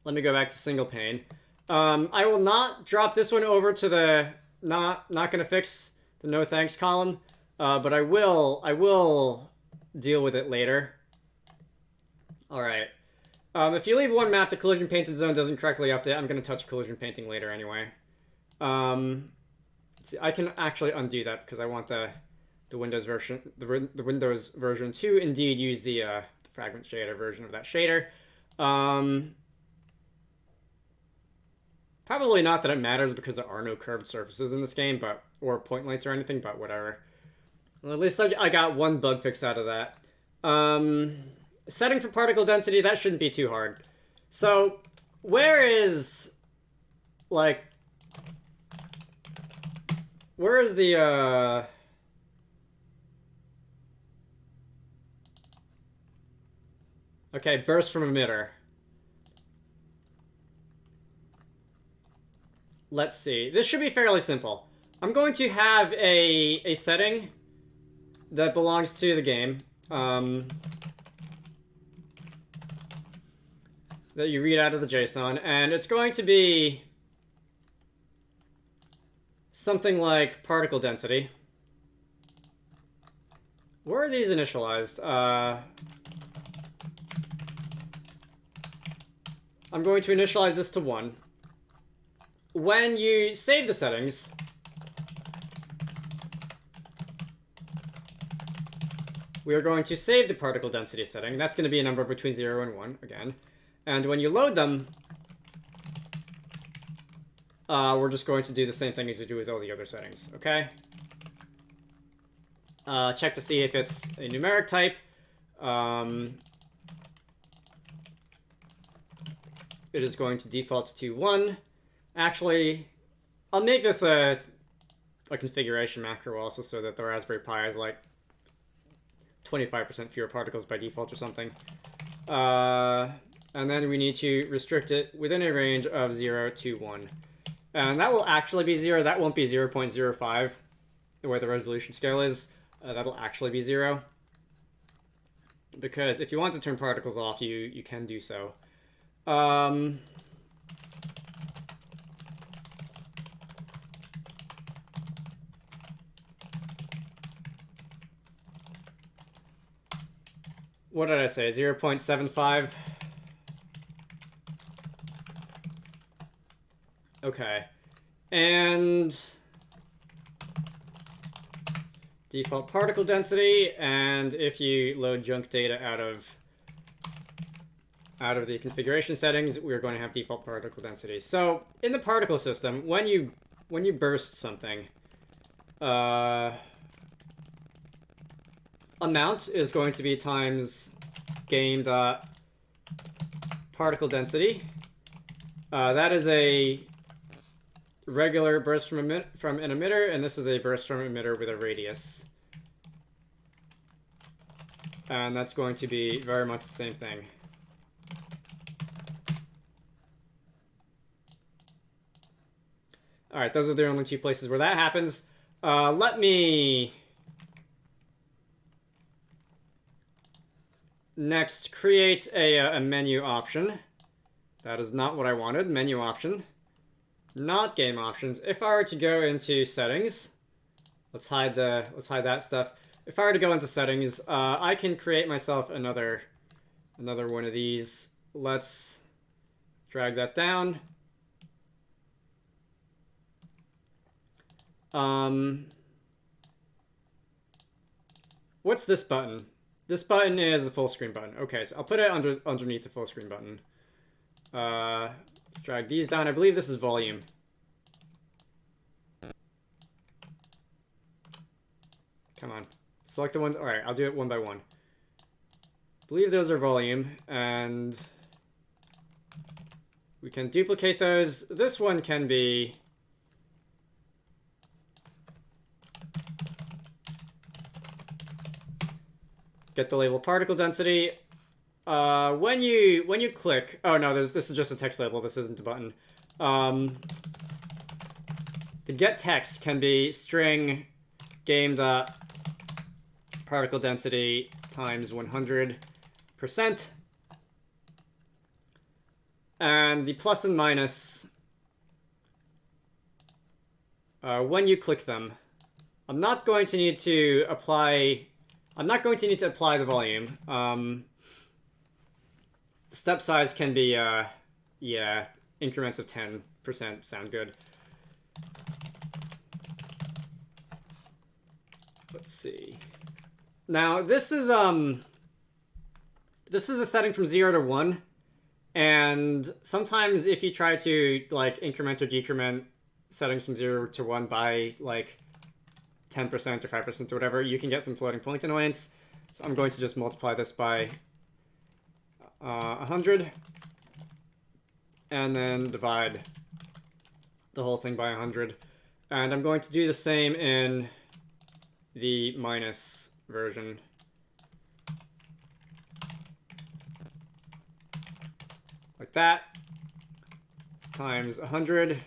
Let me go back to single pane. I will not drop this one over to the not gonna fix the no thanks column, but I will deal with it later. Alright. If you leave one map, the collision painted zone doesn't correctly update. I'm going to touch collision painting later anyway. See, I can actually undo that because I want the Windows version, the Windows version to indeed use the fragment shader version of that shader. Probably not that it matters because there are no curved surfaces in this game, or point lights or anything, but whatever. Well, at least I got one bug fix out of that. Setting for particle density, that shouldn't be too hard. So, where is the, okay, burst from emitter. Let's see. This should be fairly simple. I'm going to have a setting that belongs to the game. That you read out of the JSON, and it's going to be something like particle density. Where are these initialized? I'm going to initialize this to 1. When you save the settings, we are going to save the particle density setting. That's going to be a number between 0 and 1 again. And when you load them, we're just going to do the same thing as we do with all the other settings, okay? Check to see if it's a numeric type. It is going to default to 1. Actually, I'll make this a configuration macro also so that the Raspberry Pi has like 25% fewer particles by default or something. And then we need to restrict it within a range of 0 to 1. And that will actually be 0. That won't be 0.05, the way the resolution scale is. That'll actually be 0. Because if you want to turn particles off, you can do so. What did I say? 0.75? Okay. And default particle density, and if you load junk data out of the configuration settings, we're going to have default particle density. So in the particle system, when you burst something, amount is going to be times game dot particle density. That is a regular burst from an emitter, and this is a burst from an emitter with a radius. And that's going to be very much the same thing. All right, those are the only two places where that happens. Let me next create a menu option. That is not what I wanted. Menu option, not game options. If I were to go into settings, let's hide that stuff. If I were to go into settings, I can create myself another one of these. Let's drag that down. What's this button? This button is the full screen button. Okay, so I'll put it underneath the full screen button. Let's drag these down. I believe this is volume. Come on. Select the ones. All right, I'll do it one by one. I believe those are volume, and we can duplicate those. This one can be get the label particle density. When you click, oh no, this is just a text label. This isn't a button. The get text can be string game dot particle density times 100%, and the plus and minus. When you click them, I'm not going to need to apply the volume. Step size can be, yeah, increments of 10% sound good. Let's see. Now, this is a setting from 0 to 1, and sometimes if you try to, like, increment or decrement settings from 0 to 1 by, like, 10% or 5% or whatever, you can get some floating point annoyance. So I'm going to just multiply this by 100, and then divide the whole thing by 100. And I'm going to do the same in the minus version. Like that, times 100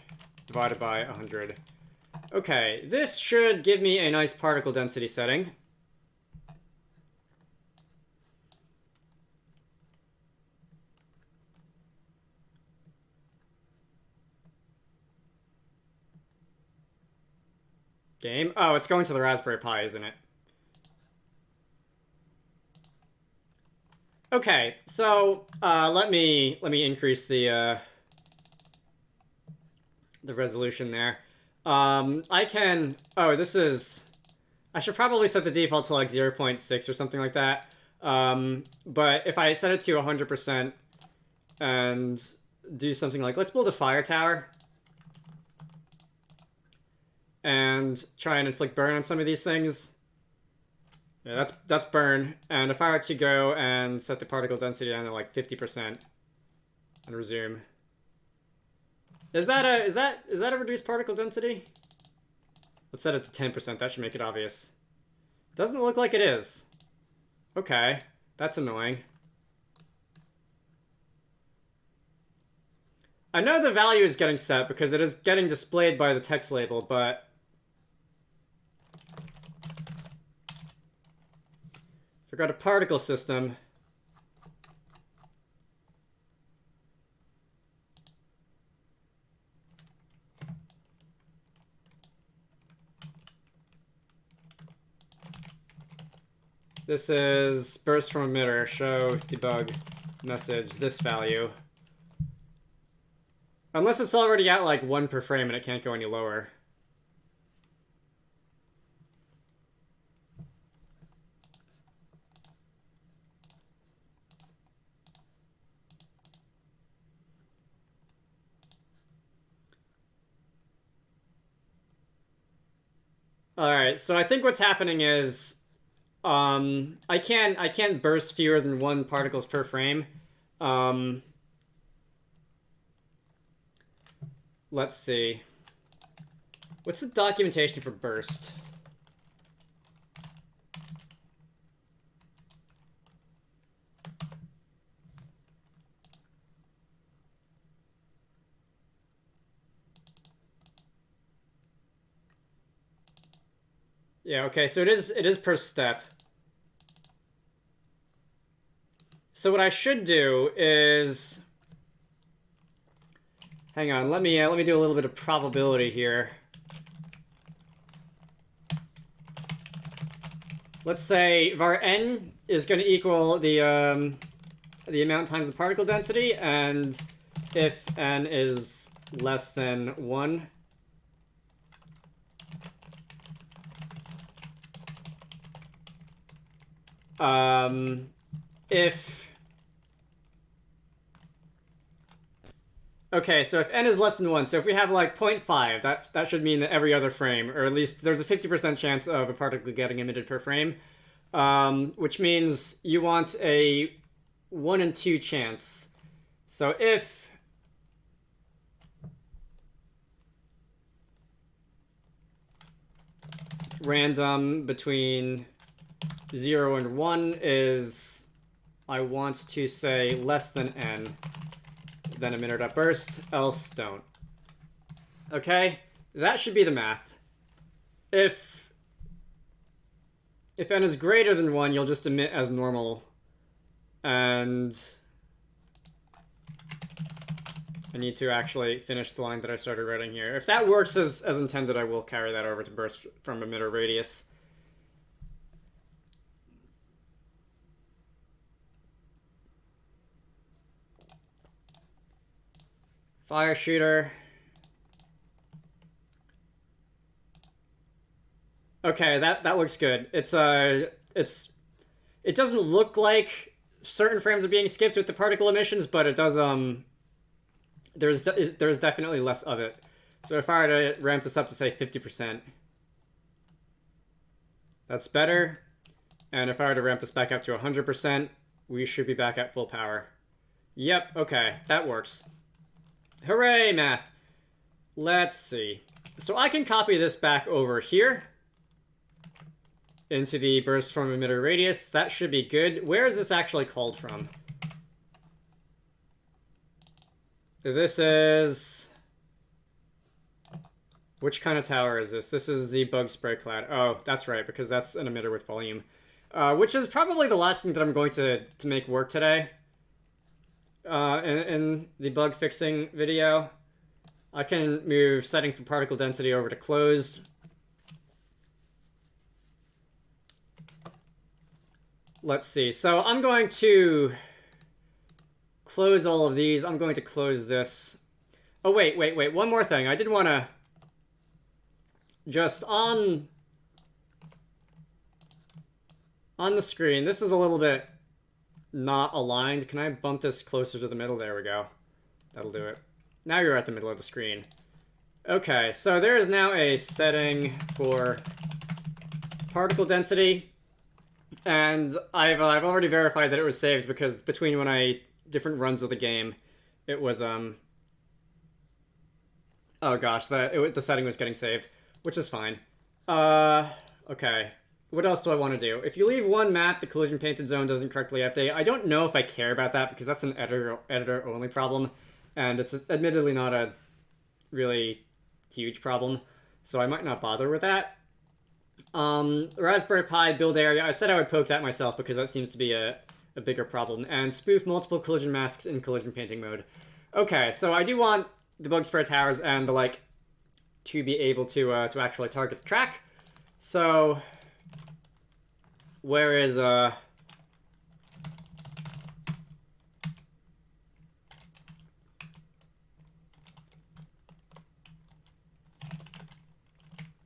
divided by 100. Okay, this should give me a nice particle density setting. Game. Oh, it's going to the Raspberry Pi, isn't it? Okay, so let me increase the resolution there. I can. Oh, this is. I should probably set the default to like 0.6 or something like that. But if I set it to 100% and do something like, let's build a fire tower. and try and inflict burn on some of these things. Yeah, that's burn. And if I were to go and set the particle density down to like 50% and resume. Is that a reduced particle density? Let's set it to 10%. That should make it obvious. Doesn't look like it is. Okay, that's annoying. I know the value is getting set because it is getting displayed by the text label, but if I go to particle system, this is burst from emitter, show debug message, this value. Unless it's already at like 1 per frame and it can't go any lower. Alright, so I think what's happening is I can't burst fewer than 1 particles per frame. Let's see. What's the documentation for burst? Yeah, okay, so it is per step. So what I should do is, hang on, let me do a little bit of probability here. Let's say var n is going to equal the amount times the particle density, and if n is less than 1, okay, so if n is less than 1, so if we have like 0.5, that should mean that every other frame, or at least there's a 50% chance of a particle getting emitted per frame, which means you want a 1 in 2 chance. So if random between 0 and 1 is, I want to say less than n, then emitter.burst, else don't. Okay, that should be the math. If n is greater than 1, you'll just emit as normal. And I need to actually finish the line that I started writing here. If that works as intended, I will carry that over to burst from emitter radius. Fire shooter. Okay, that looks good. It doesn't look like certain frames are being skipped with the particle emissions, but it does there's definitely less of it. So if I were to ramp this up to say 50%, that's better. And if I were to ramp this back up to 100%, we should be back at full power. Yep, okay, that works. Hooray, math. Let's see. So I can copy this back over here into the burst from emitter radius. That should be good. Where is this actually called from? This is... Which kind of tower is this? This is the bug spray cloud. Oh, that's right, because that's an emitter with volume. Which is probably the last thing that I'm going to make work today. In the bug fixing video. I can move setting for particle density over to closed. Let's see. So I'm going to close all of these. I'm going to close this. Oh, wait. One more thing. I did want to just on the screen. This is a little bit not aligned. Can I bump this closer to the middle? There we go. That'll do it. Now you're at the middle of the screen. Okay, so there is now a setting for particle density, and I've already verified that it was saved because between different runs of the game, it was oh gosh, the setting was getting saved, which is fine. Okay. What else do I want to do? If you leave one map, the collision painted zone doesn't correctly update. I don't know if I care about that because that's an editor only problem, and it's admittedly not a really huge problem, so I might not bother with that. Raspberry Pi build area, I said I would poke that myself because that seems to be a bigger problem. And spoof multiple collision masks in collision painting mode. Okay, so I do want the bug spray towers and the like to be able to actually target the track. So where is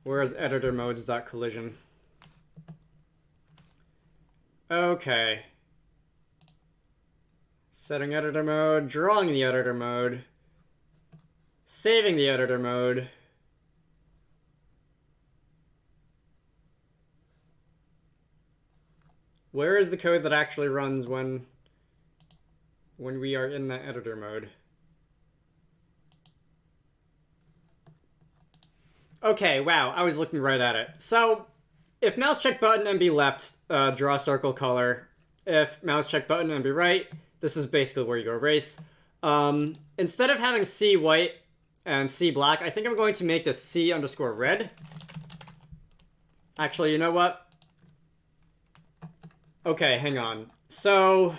where's editor modes.collision? Okay. Setting editor mode, drawing the editor mode, saving the editor mode. Where is the code that actually runs when we are in that editor mode? Okay, wow, I was looking right at it. So, if mouse check button and be left, draw circle color. If mouse check button and be right, this is basically where you go erase. Instead of having C white and C black, I think I'm going to make this C underscore red. Actually, you know what? Okay, hang on. So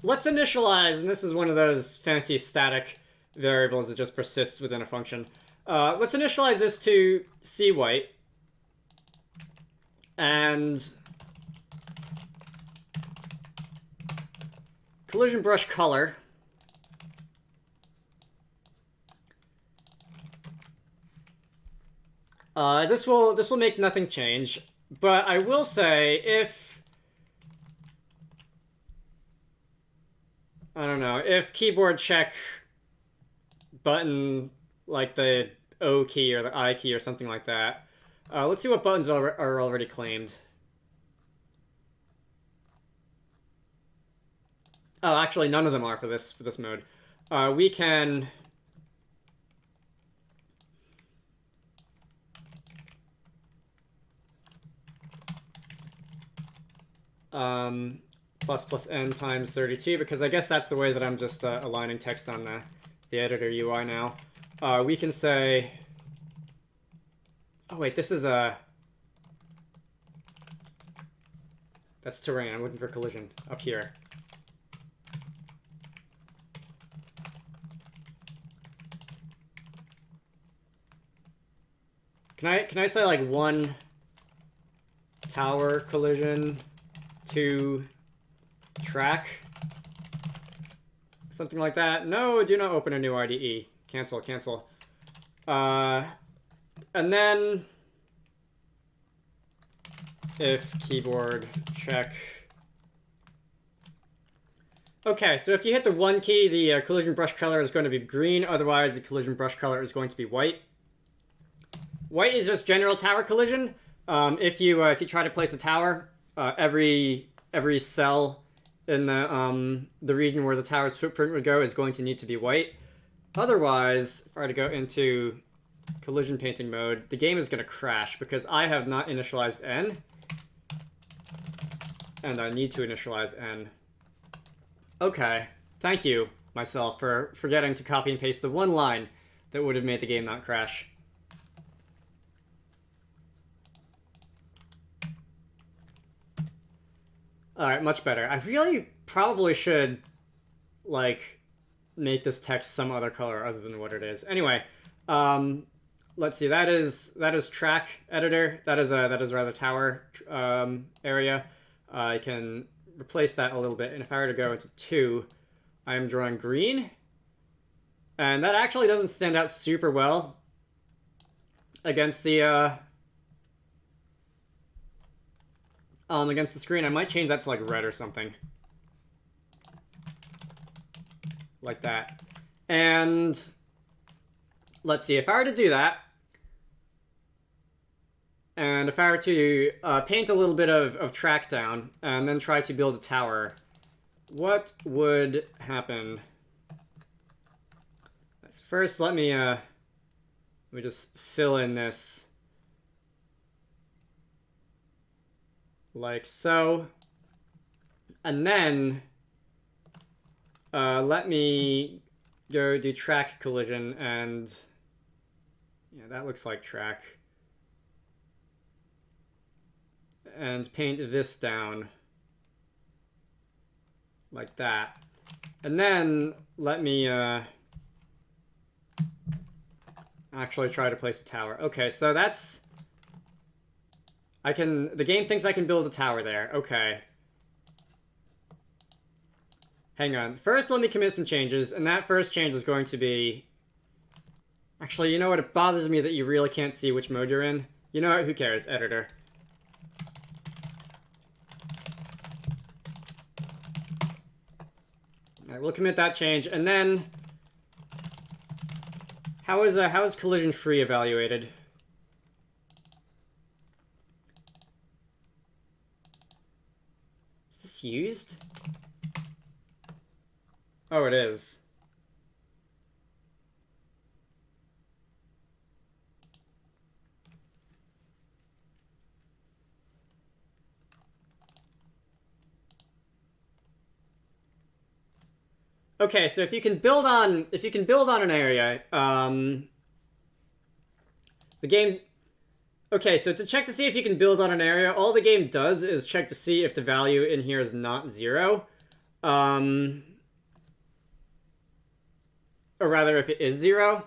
let's initialize, and this is one of those fancy static variables that just persists within a function. Let's initialize this to C white. And collision brush color. This will make nothing change, but I will say if I don't know, if keyboard check button like the O key or the I key or something like that. Let's see what buttons are already claimed. Oh, actually, none of them are for this mode. We can plus n times 32 because I guess that's the way that I'm just aligning text on the editor UI now. We can say. Oh wait, this is a. That's terrain. I'm looking for collision up here. Can I say like 1 tower collision, 2 track, something like that? No, do not open a new IDE. Cancel, cancel. And then if keyboard check. Okay, so if you hit the 1 key, the collision brush color is going to be green. Otherwise, the collision brush color is going to be white. White is just general tower collision. If you try to place a tower, every cell in the region where the tower's footprint would go is going to need to be white. Otherwise, if I were to go into collision painting mode, the game is going to crash because I have not initialized n, and I need to initialize n. Okay, thank you, myself, for forgetting to copy and paste the one line that would have made the game not crash. Alright, much better. I really probably should, like, make this text some other color other than what it is. Anyway, let's see. That is track editor. That is rather tower area. I can replace that a little bit. And if I were to go into 2, I am drawing green. And that actually doesn't stand out super well against the screen. I might change that to like red or something. like that. And let's see, if I were to do that, and if I were to paint a little bit of track down and then try to build a tower, what would happen? First, let me just fill in this like so. And then let me go do track collision, and yeah, that looks like track. And paint this down like that. And then let me actually try to place a tower. Okay, so that's... the game thinks I can build a tower there. Okay. Hang on. First, let me commit some changes, and that first change is going to be... Actually, you know what? It bothers me that you really can't see which mode you're in. You know what? Who cares? Editor. Alright, we'll commit that change, and then... How is collision free evaluated? Is this used? Oh, it is. Okay, so if you can build on an area, the game... Okay, so to check to see if you can build on an area, all the game does is check to see if the value in here is not 0. Or rather, if it is 0.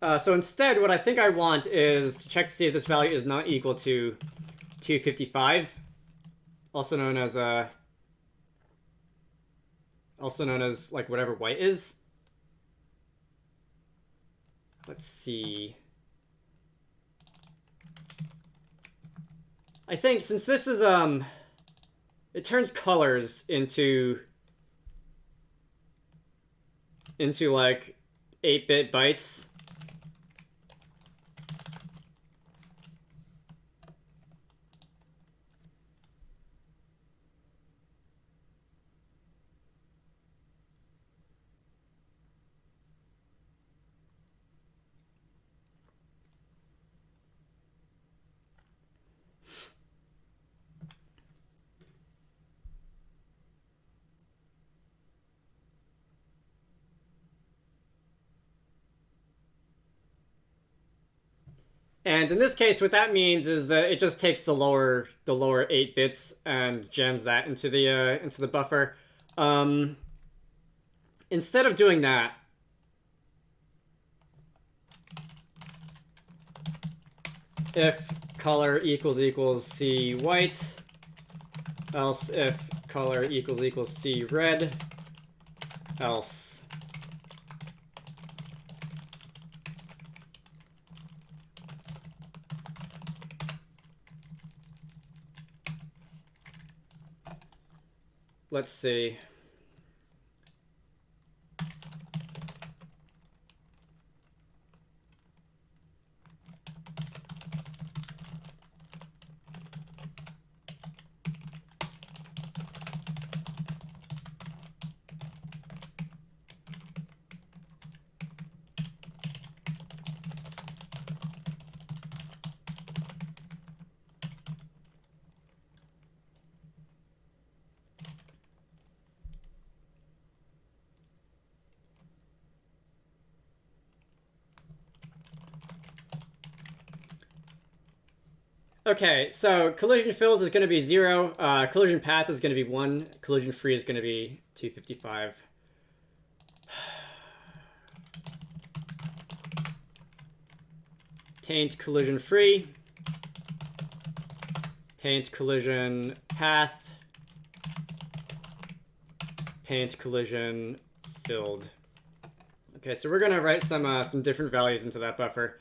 So instead, what I think I want is to check to see if this value is not equal to 255, also known as like whatever white is. Let's see. I think since this is it turns colors into like 8-bit bytes. And in this case, what that means is that it just takes the lower 8 bits and jams that into the buffer. Instead of doing that, if color equals C white, else if color equals C red, else. Let's see. Okay, so collision filled is going to be 0, collision path is going to be 1, collision free is going to be 255. Paint collision free. Paint collision path. Paint collision filled. Okay, so we're going to write some different values into that buffer.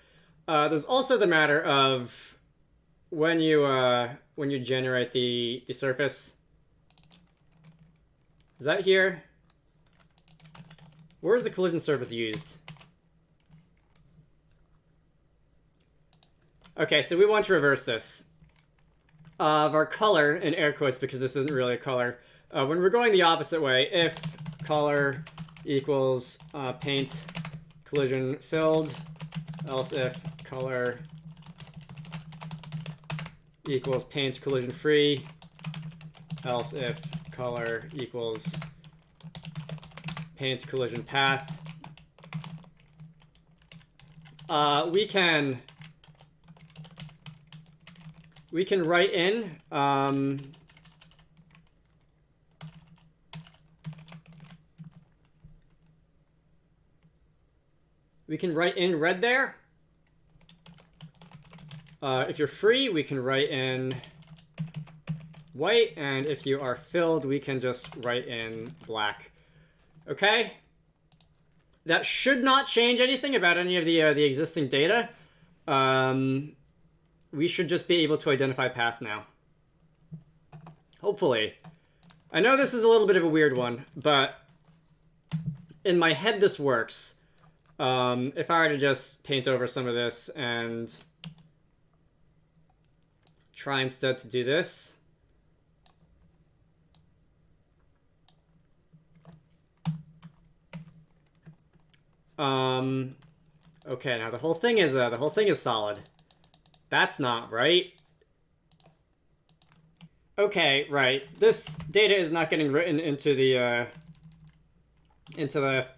There's also the matter of when you generate the surface, Is that here? Where is the collision surface used? Okay, so we want to reverse this. Of our color, in air quotes because this isn't really a color, when we're going the opposite way, if color equals paint collision filled, else if color equals paint collision free, else if color equals paint collision path. We can write in we can write in red there. If you're free, we can write in white, and if you are filled, we can just write in black. Okay? That should not change anything about any of the existing data. We should just be able to identify path now. Hopefully. I know this is a little bit of a weird one, but in my head this works. If I were to just paint over some of this and try instead to do this. Okay, now the whole thing is solid. That's not right. Okay, right. This data is not getting written into the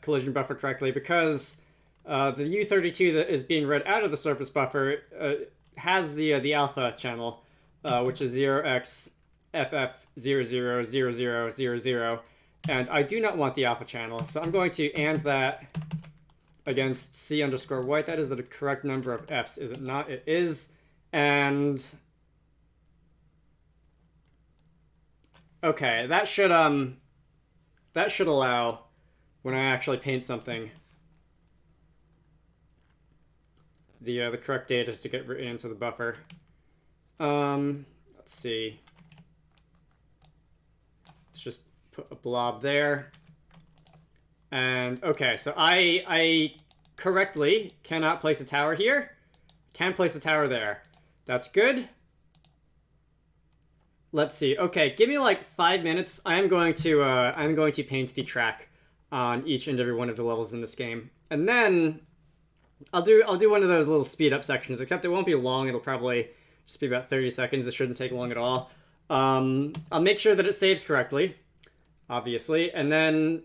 collision buffer correctly because the U32 that is being read out of the surface buffer has the alpha channel, which is 0xFF000000, and I do not want the alpha channel, so I'm going to AND that against C underscore white. That is the correct number of Fs, is it not? It is. And okay, that should allow when I actually paint something the correct data to get written into the buffer. Let's see. Let's just put a blob there. And okay, so I correctly cannot place a tower here. Can place a tower there. That's good. Let's see. Okay, give me like 5 minutes. I'm going to paint the track on each and every one of the levels in this game, and then I'll do one of those little speed up sections. Except it won't be long. It'll probably just be about 30 seconds. This shouldn't take long at all. I'll make sure that it saves correctly, obviously, and then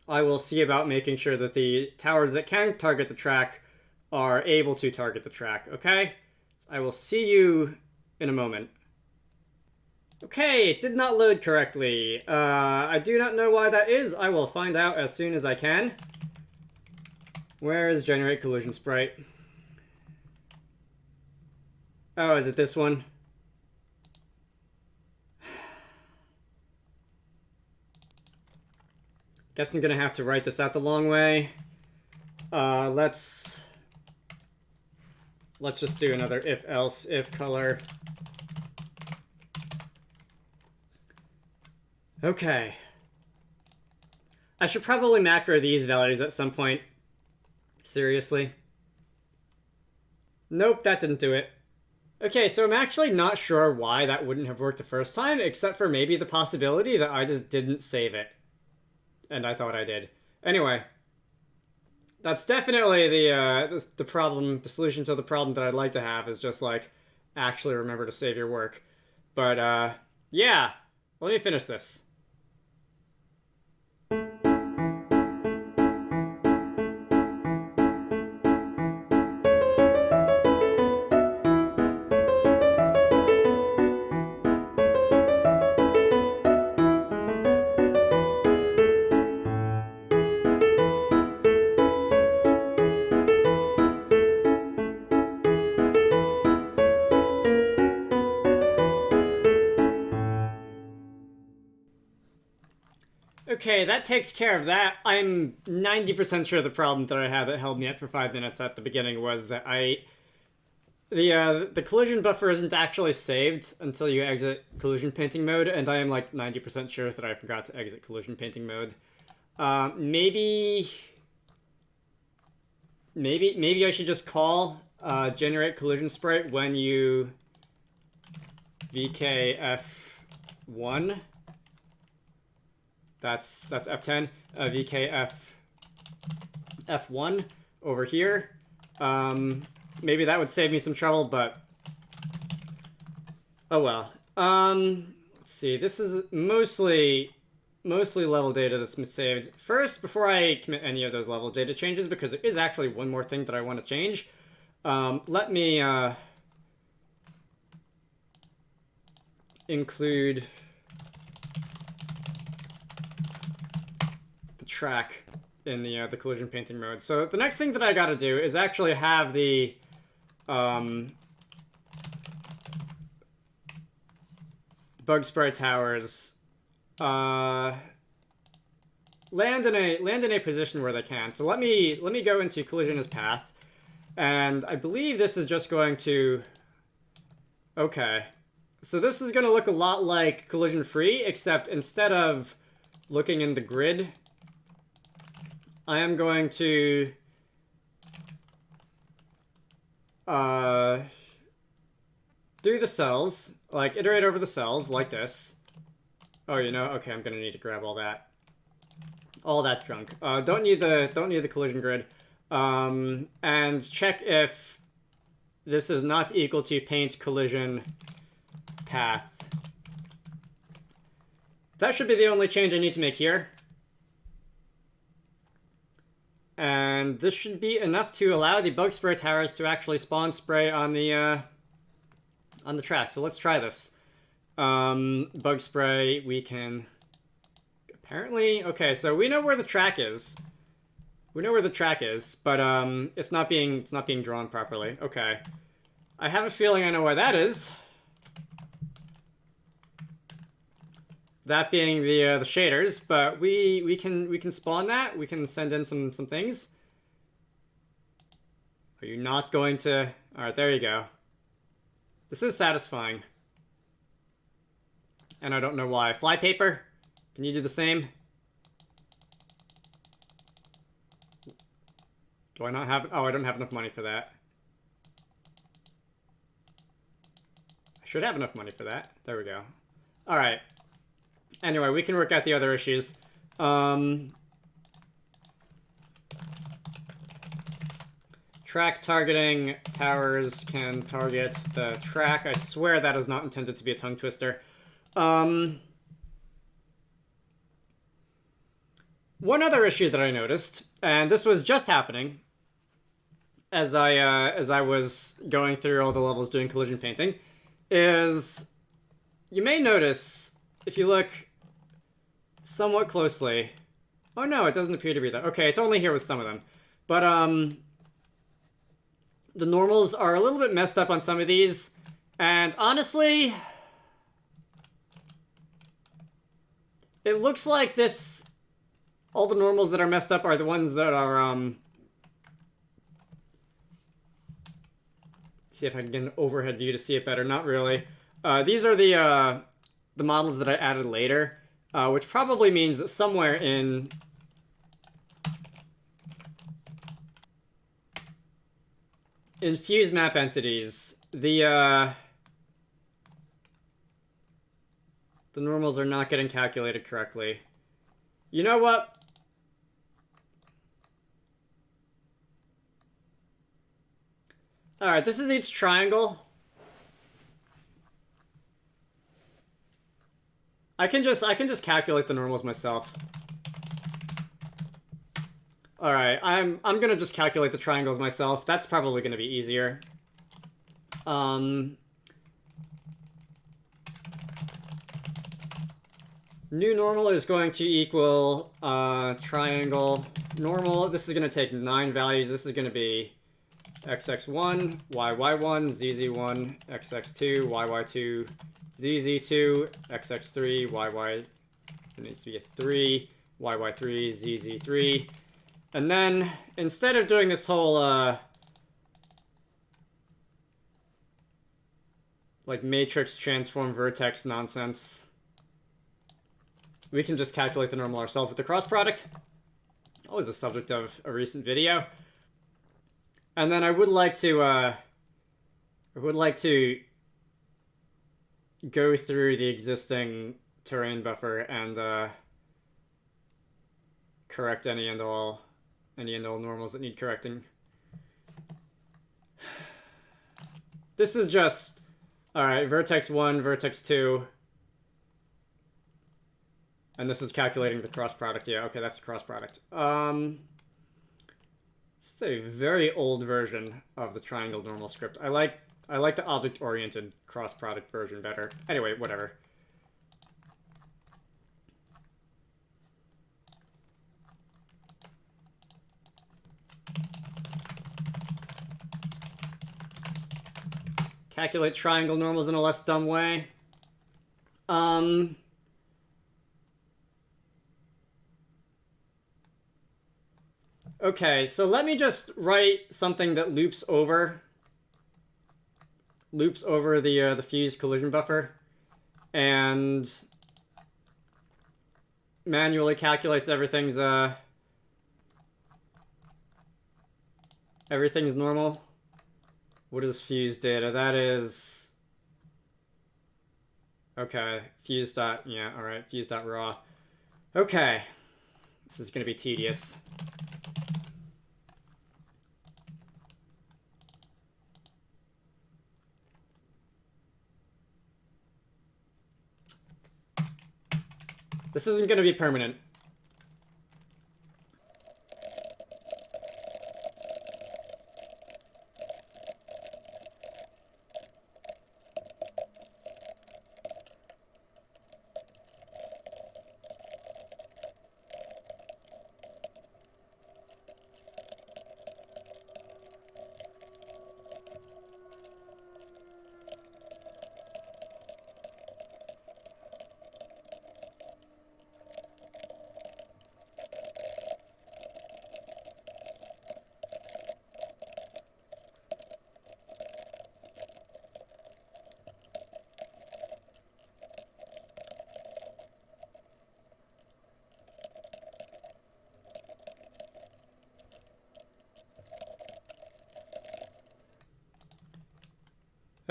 I will see about making sure that the towers that can target the track are able to target the track, okay? I will see you in a moment. Okay, it did not load correctly. I do not know why that is. I will find out as soon as I can. Where is generate collision sprite? Oh, is it this one? Guess I'm gonna have to write this out the long way. Let's just do another if color. Okay. I should probably macro these values at some point. Seriously. Nope, that didn't do it. Okay, so I'm actually not sure why that wouldn't have worked the first time, except for maybe the possibility that I just didn't save it. And I thought I did. Anyway. That's definitely the problem, the solution to the problem that I'd like to have is just, like, actually remember to save your work. But, yeah. Let me finish this. Okay, that takes care of that. I'm 90% sure the problem that I had that held me up for 5 minutes at the beginning was that The collision buffer isn't actually saved until you exit collision painting mode, and I am like 90% sure that I forgot to exit collision painting mode. Maybe I should just call generate collision sprite when you VKF1. That's F10. VKF1 over here. Maybe that would save me some trouble, but oh well. Let's see. This is mostly level data that's been saved. First, before I commit any of those level data changes, because there is actually one more thing that I want to change, let me include the track in the collision painting mode. So the next thing that I got to do is actually have the bug spray towers land in a position where they can. So let me go into collision as path, and I believe this is just going to. Okay, so this is going to look a lot like collision free, except instead of looking in the grid, I am going to do the cells, like iterate over the cells like this. Oh, you know, okay, I'm gonna need to grab all that junk. Don't need the collision grid, and check if this is not equal to paint collision path. That should be the only change I need to make here. And this should be enough to allow the bug spray towers to actually spawn spray on the track. So let's try this. Bug spray, we can apparently. Okay, so we know where the track is. We know where the track is, but it's not being drawn properly. Okay, I have a feeling I know where that is. That being the shaders, but we can spawn that. We can send in some things. Are you not going to? All right, there you go. This is satisfying, and I don't know why. Flypaper, can you do the same? Do I not have? Oh, I don't have enough money for that. I should have enough money for that. There we go. All right. Anyway, we can work out the other issues. Track targeting towers can target the track. I swear that is not intended to be a tongue twister. One other issue that I noticed, and this was just happening as I was going through all the levels doing collision painting, is you may notice if you look somewhat closely. Oh no, it doesn't appear to be that. Okay, it's only here with some of them. But the normals are a little bit messed up on some of these, and honestly, it looks like this. All the normals that are messed up are the ones that are see if I can get an overhead view to see it better. Not really. These are the models that I added later, which probably means that somewhere in fuse map entities, the normals are not getting calculated correctly. You know what? All right, this is each triangle. I can just calculate the normals myself. All right, I'm gonna just calculate the triangles myself. That's probably gonna be easier. New normal is going to equal triangle normal. This is gonna take 9 values. This is gonna be xx1, yy1, zz1, xx2, yy2, zz2, xx3, yy, it needs to be a 3, yy3, zz3. And then, instead of doing this whole, like matrix transform vertex nonsense. We can just calculate the normal ourselves with the cross product. Always the subject of a recent video. And then I would like to go through the existing terrain buffer and correct any and all normals that need correcting. This is just, all right, vertex 1, vertex 2. And this is calculating the cross product. Yeah, okay, that's the cross product. This is a very old version of the triangle normal script. I like the object-oriented cross product version better. Anyway, whatever. Calculate triangle normals in a less dumb way. Okay, so let me just write something that loops over the fused collision buffer and manually calculates everything's normal. What is fused data? That is okay. Fused dot, yeah, all right. Fused dot raw. Okay, this is gonna be tedious. This isn't going to be permanent.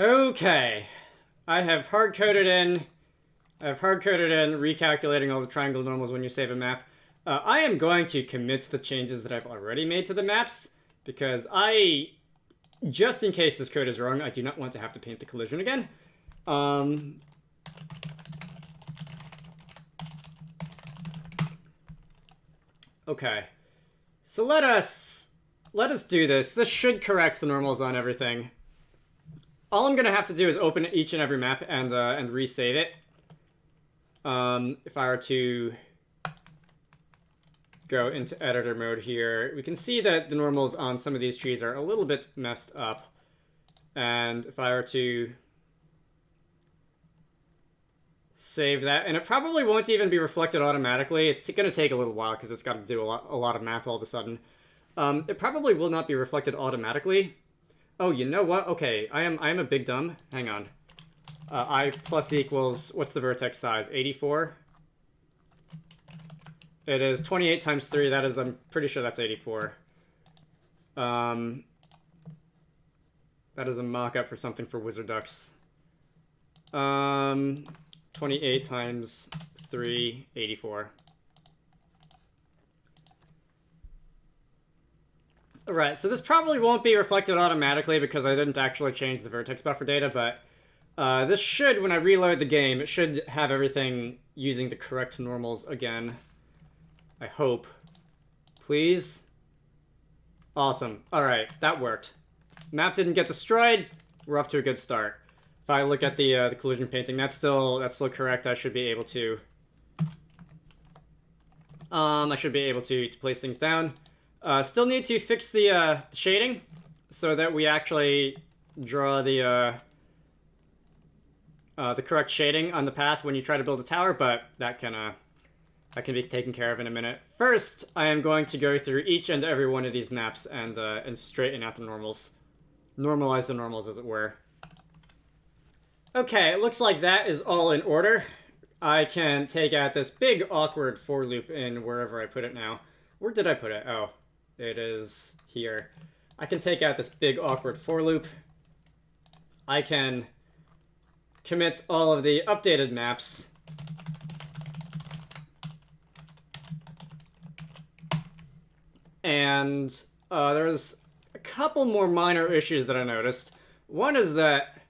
Okay, I have hard-coded in recalculating all the triangle normals when you save a map. I am going to commit the changes that I've already made to the maps, because just in case this code is wrong, I do not want to have to paint the collision again. Okay, so let us do this. This should correct the normals on everything. All I'm gonna have to do is open each and every map and resave it. If I were to go into editor mode here, we can see that the normals on some of these trees are a little bit messed up. And if I were to save that, and it probably won't even be reflected automatically. It's gonna take a little while because it's got to do a lot of math all of a sudden. It probably will not be reflected automatically. Oh, you know what? Okay, I am a big dumb. Hang on. I plus equals, what's the vertex size? 84? It is 28 times 3. That is, I'm pretty sure that's 84. That is a mock-up for something for Wizard Ducks. 28 times 3, 84. Right, so this probably won't be reflected automatically because I didn't actually change the vertex buffer data, but this should, when I reload the game, it should have everything using the correct normals again. I hope. Please? Awesome. Alright, that worked. Map didn't get destroyed. We're off to a good start. If I look at the collision painting, that's still correct. I should be able to place things down. Still need to fix the shading so that we actually draw the correct shading on the path when you try to build a tower, but that can be taken care of in a minute. First, I am going to go through each and every one of these maps and straighten out the normals. Normalize the normals, as it were. Okay, it looks like that is all in order. I can take out this big awkward for loop in wherever I put it now. Where did I put it? Oh, it is here. I can take out this big awkward for loop. I can commit all of the updated maps. And there's a couple more minor issues that I noticed. One is that,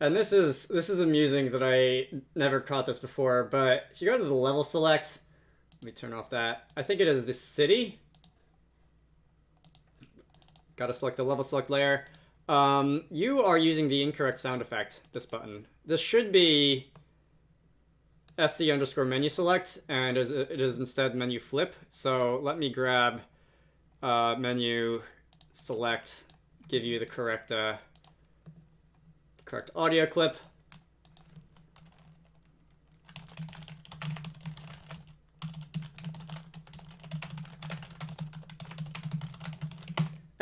and this is amusing that I never caught this before, but if you go to the level select, let me turn off that. I think it is the city. Gotta select the level select layer. You are using the incorrect sound effect, this button. This should be SC_menu select, and it is instead menu flip. So let me grab menu select, give you the correct audio clip.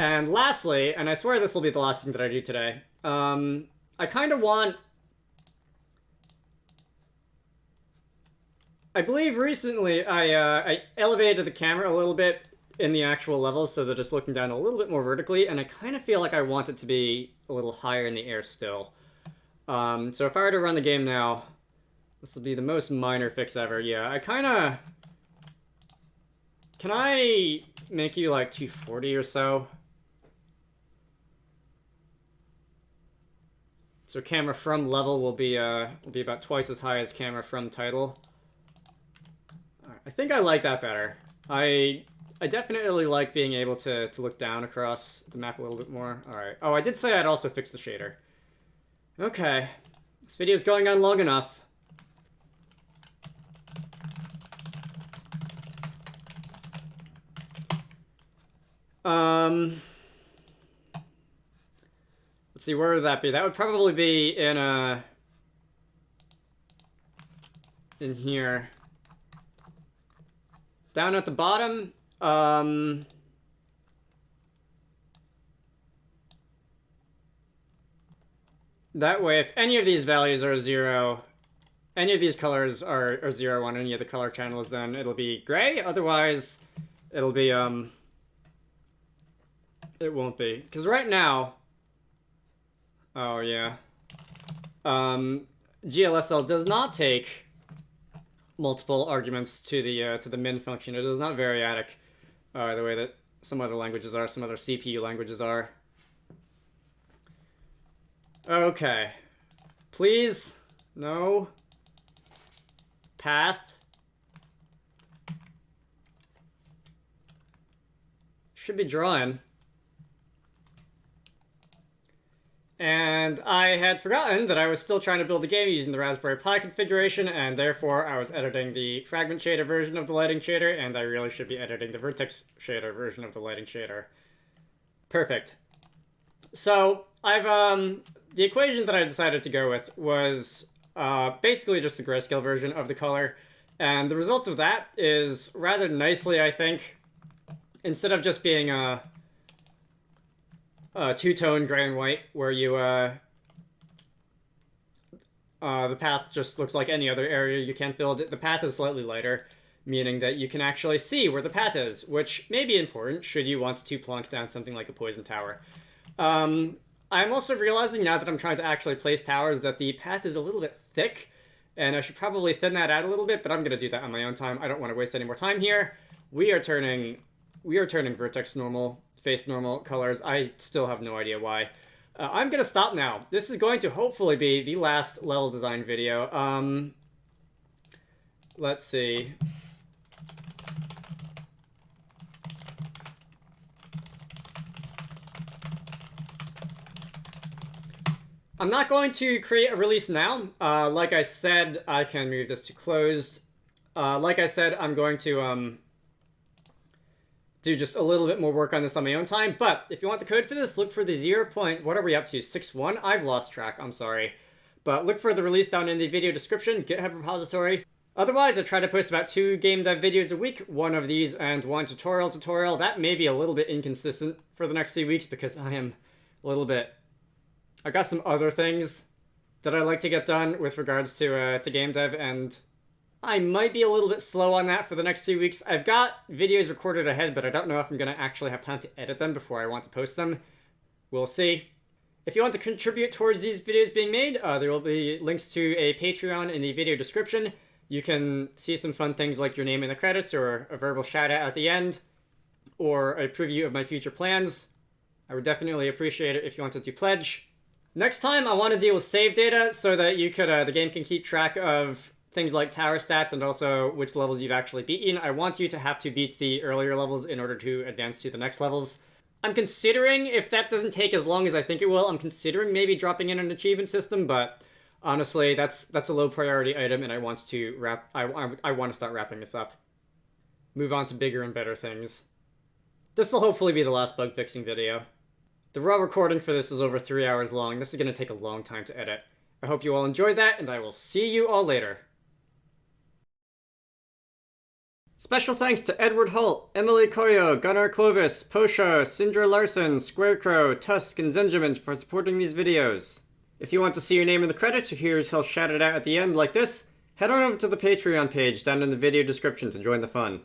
And lastly, and I swear this will be the last thing that I do today, I kind of want... I believe recently I elevated the camera a little bit in the actual level so that it's looking down a little bit more vertically, and I kind of feel like I want it to be a little higher in the air still. So if I were to run the game now, this will be the most minor fix ever. Yeah, I kind of... Can I make you like 240 or so? So camera from level will be about twice as high as camera from title. Right, I think I like that better. I definitely like being able to look down across the map a little bit more. All right. Oh, I did say I'd also fix the shader. Okay. This video is going on long enough. Let's see, where would that be? That would probably be in here. Down at the bottom, that way, if any of these values are 0, any of these colors are 0 on any of the color channels, then it'll be gray. Otherwise, it'll be, it won't be. Because right now, oh yeah, GLSL does not take multiple arguments to the min function. It is not variadic the way that some other languages are, some other CPU languages are. Okay. Please. No. Path. Should be drawing. And I had forgotten that I was still trying to build the game using the Raspberry Pi configuration, and therefore I was editing the fragment shader version of the lighting shader, and I really should be editing the vertex shader version of the lighting shader. Perfect. So I've the equation that I decided to go with was basically just the grayscale version of the color, and the result of that is rather nicely, I think. Instead of just being a two-tone gray and white, where you the path just looks like any other area you can't build it. The path is slightly lighter, meaning that you can actually see where the path is, which may be important should you want to plunk down something like a poison tower. I'm also realizing now that I'm trying to actually place towers that the path is a little bit thick, and I should probably thin that out a little bit, but I'm going to do that on my own time. I don't want to waste any more time here. We are turning vertex normal, face normal colors. I still have no idea why. I'm going to stop now. This is going to hopefully be the last level design video. Let's see. I'm not going to create a release now. Like I said, I can move this to closed. Like I said, I'm going to do just a little bit more work on this on my own time. But if you want the code for this, look for the 0. What are we up to? 6.1? I've lost track. I'm sorry. But look for the release down in the video description, GitHub repository. Otherwise, I try to post about 2 game dev videos a week, 1 of these and 1 tutorial. That may be a little bit inconsistent for the next few weeks because I am a little bit... I got some other things that I like to get done with regards to game dev, and I might be a little bit slow on that for the next 2 weeks. I've got videos recorded ahead, but I don't know if I'm going to actually have time to edit them before I want to post them. We'll see. If you want to contribute towards these videos being made, there will be links to a Patreon in the video description. You can see some fun things like your name in the credits, or a verbal shout out at the end, or a preview of my future plans. I would definitely appreciate it if you wanted to pledge. Next time, I want to deal with save data so that you could the game can keep track of things like tower stats and also which levels you've actually beaten. I want you to have to beat the earlier levels in order to advance to the next levels. I'm considering, if that doesn't take as long as I think it will, I'm considering maybe dropping in an achievement system, but honestly, that's a low priority item, and I want to I want to start wrapping this up. Move on to bigger and better things. This will hopefully be the last bug fixing video. The raw recording for this is over 3 hours long. This is going to take a long time to edit. I hope you all enjoyed that, and I will see you all later. Special thanks to Edward Holt, Emily Koyo, Gunnar Clovis, Posha, Sindra Larson, Squarecrow, Tusk, and Zenjamin for supporting these videos. If you want to see your name in the credits or hear yourself shouted out at the end like this, head on over to the Patreon page down in the video description to join the fun.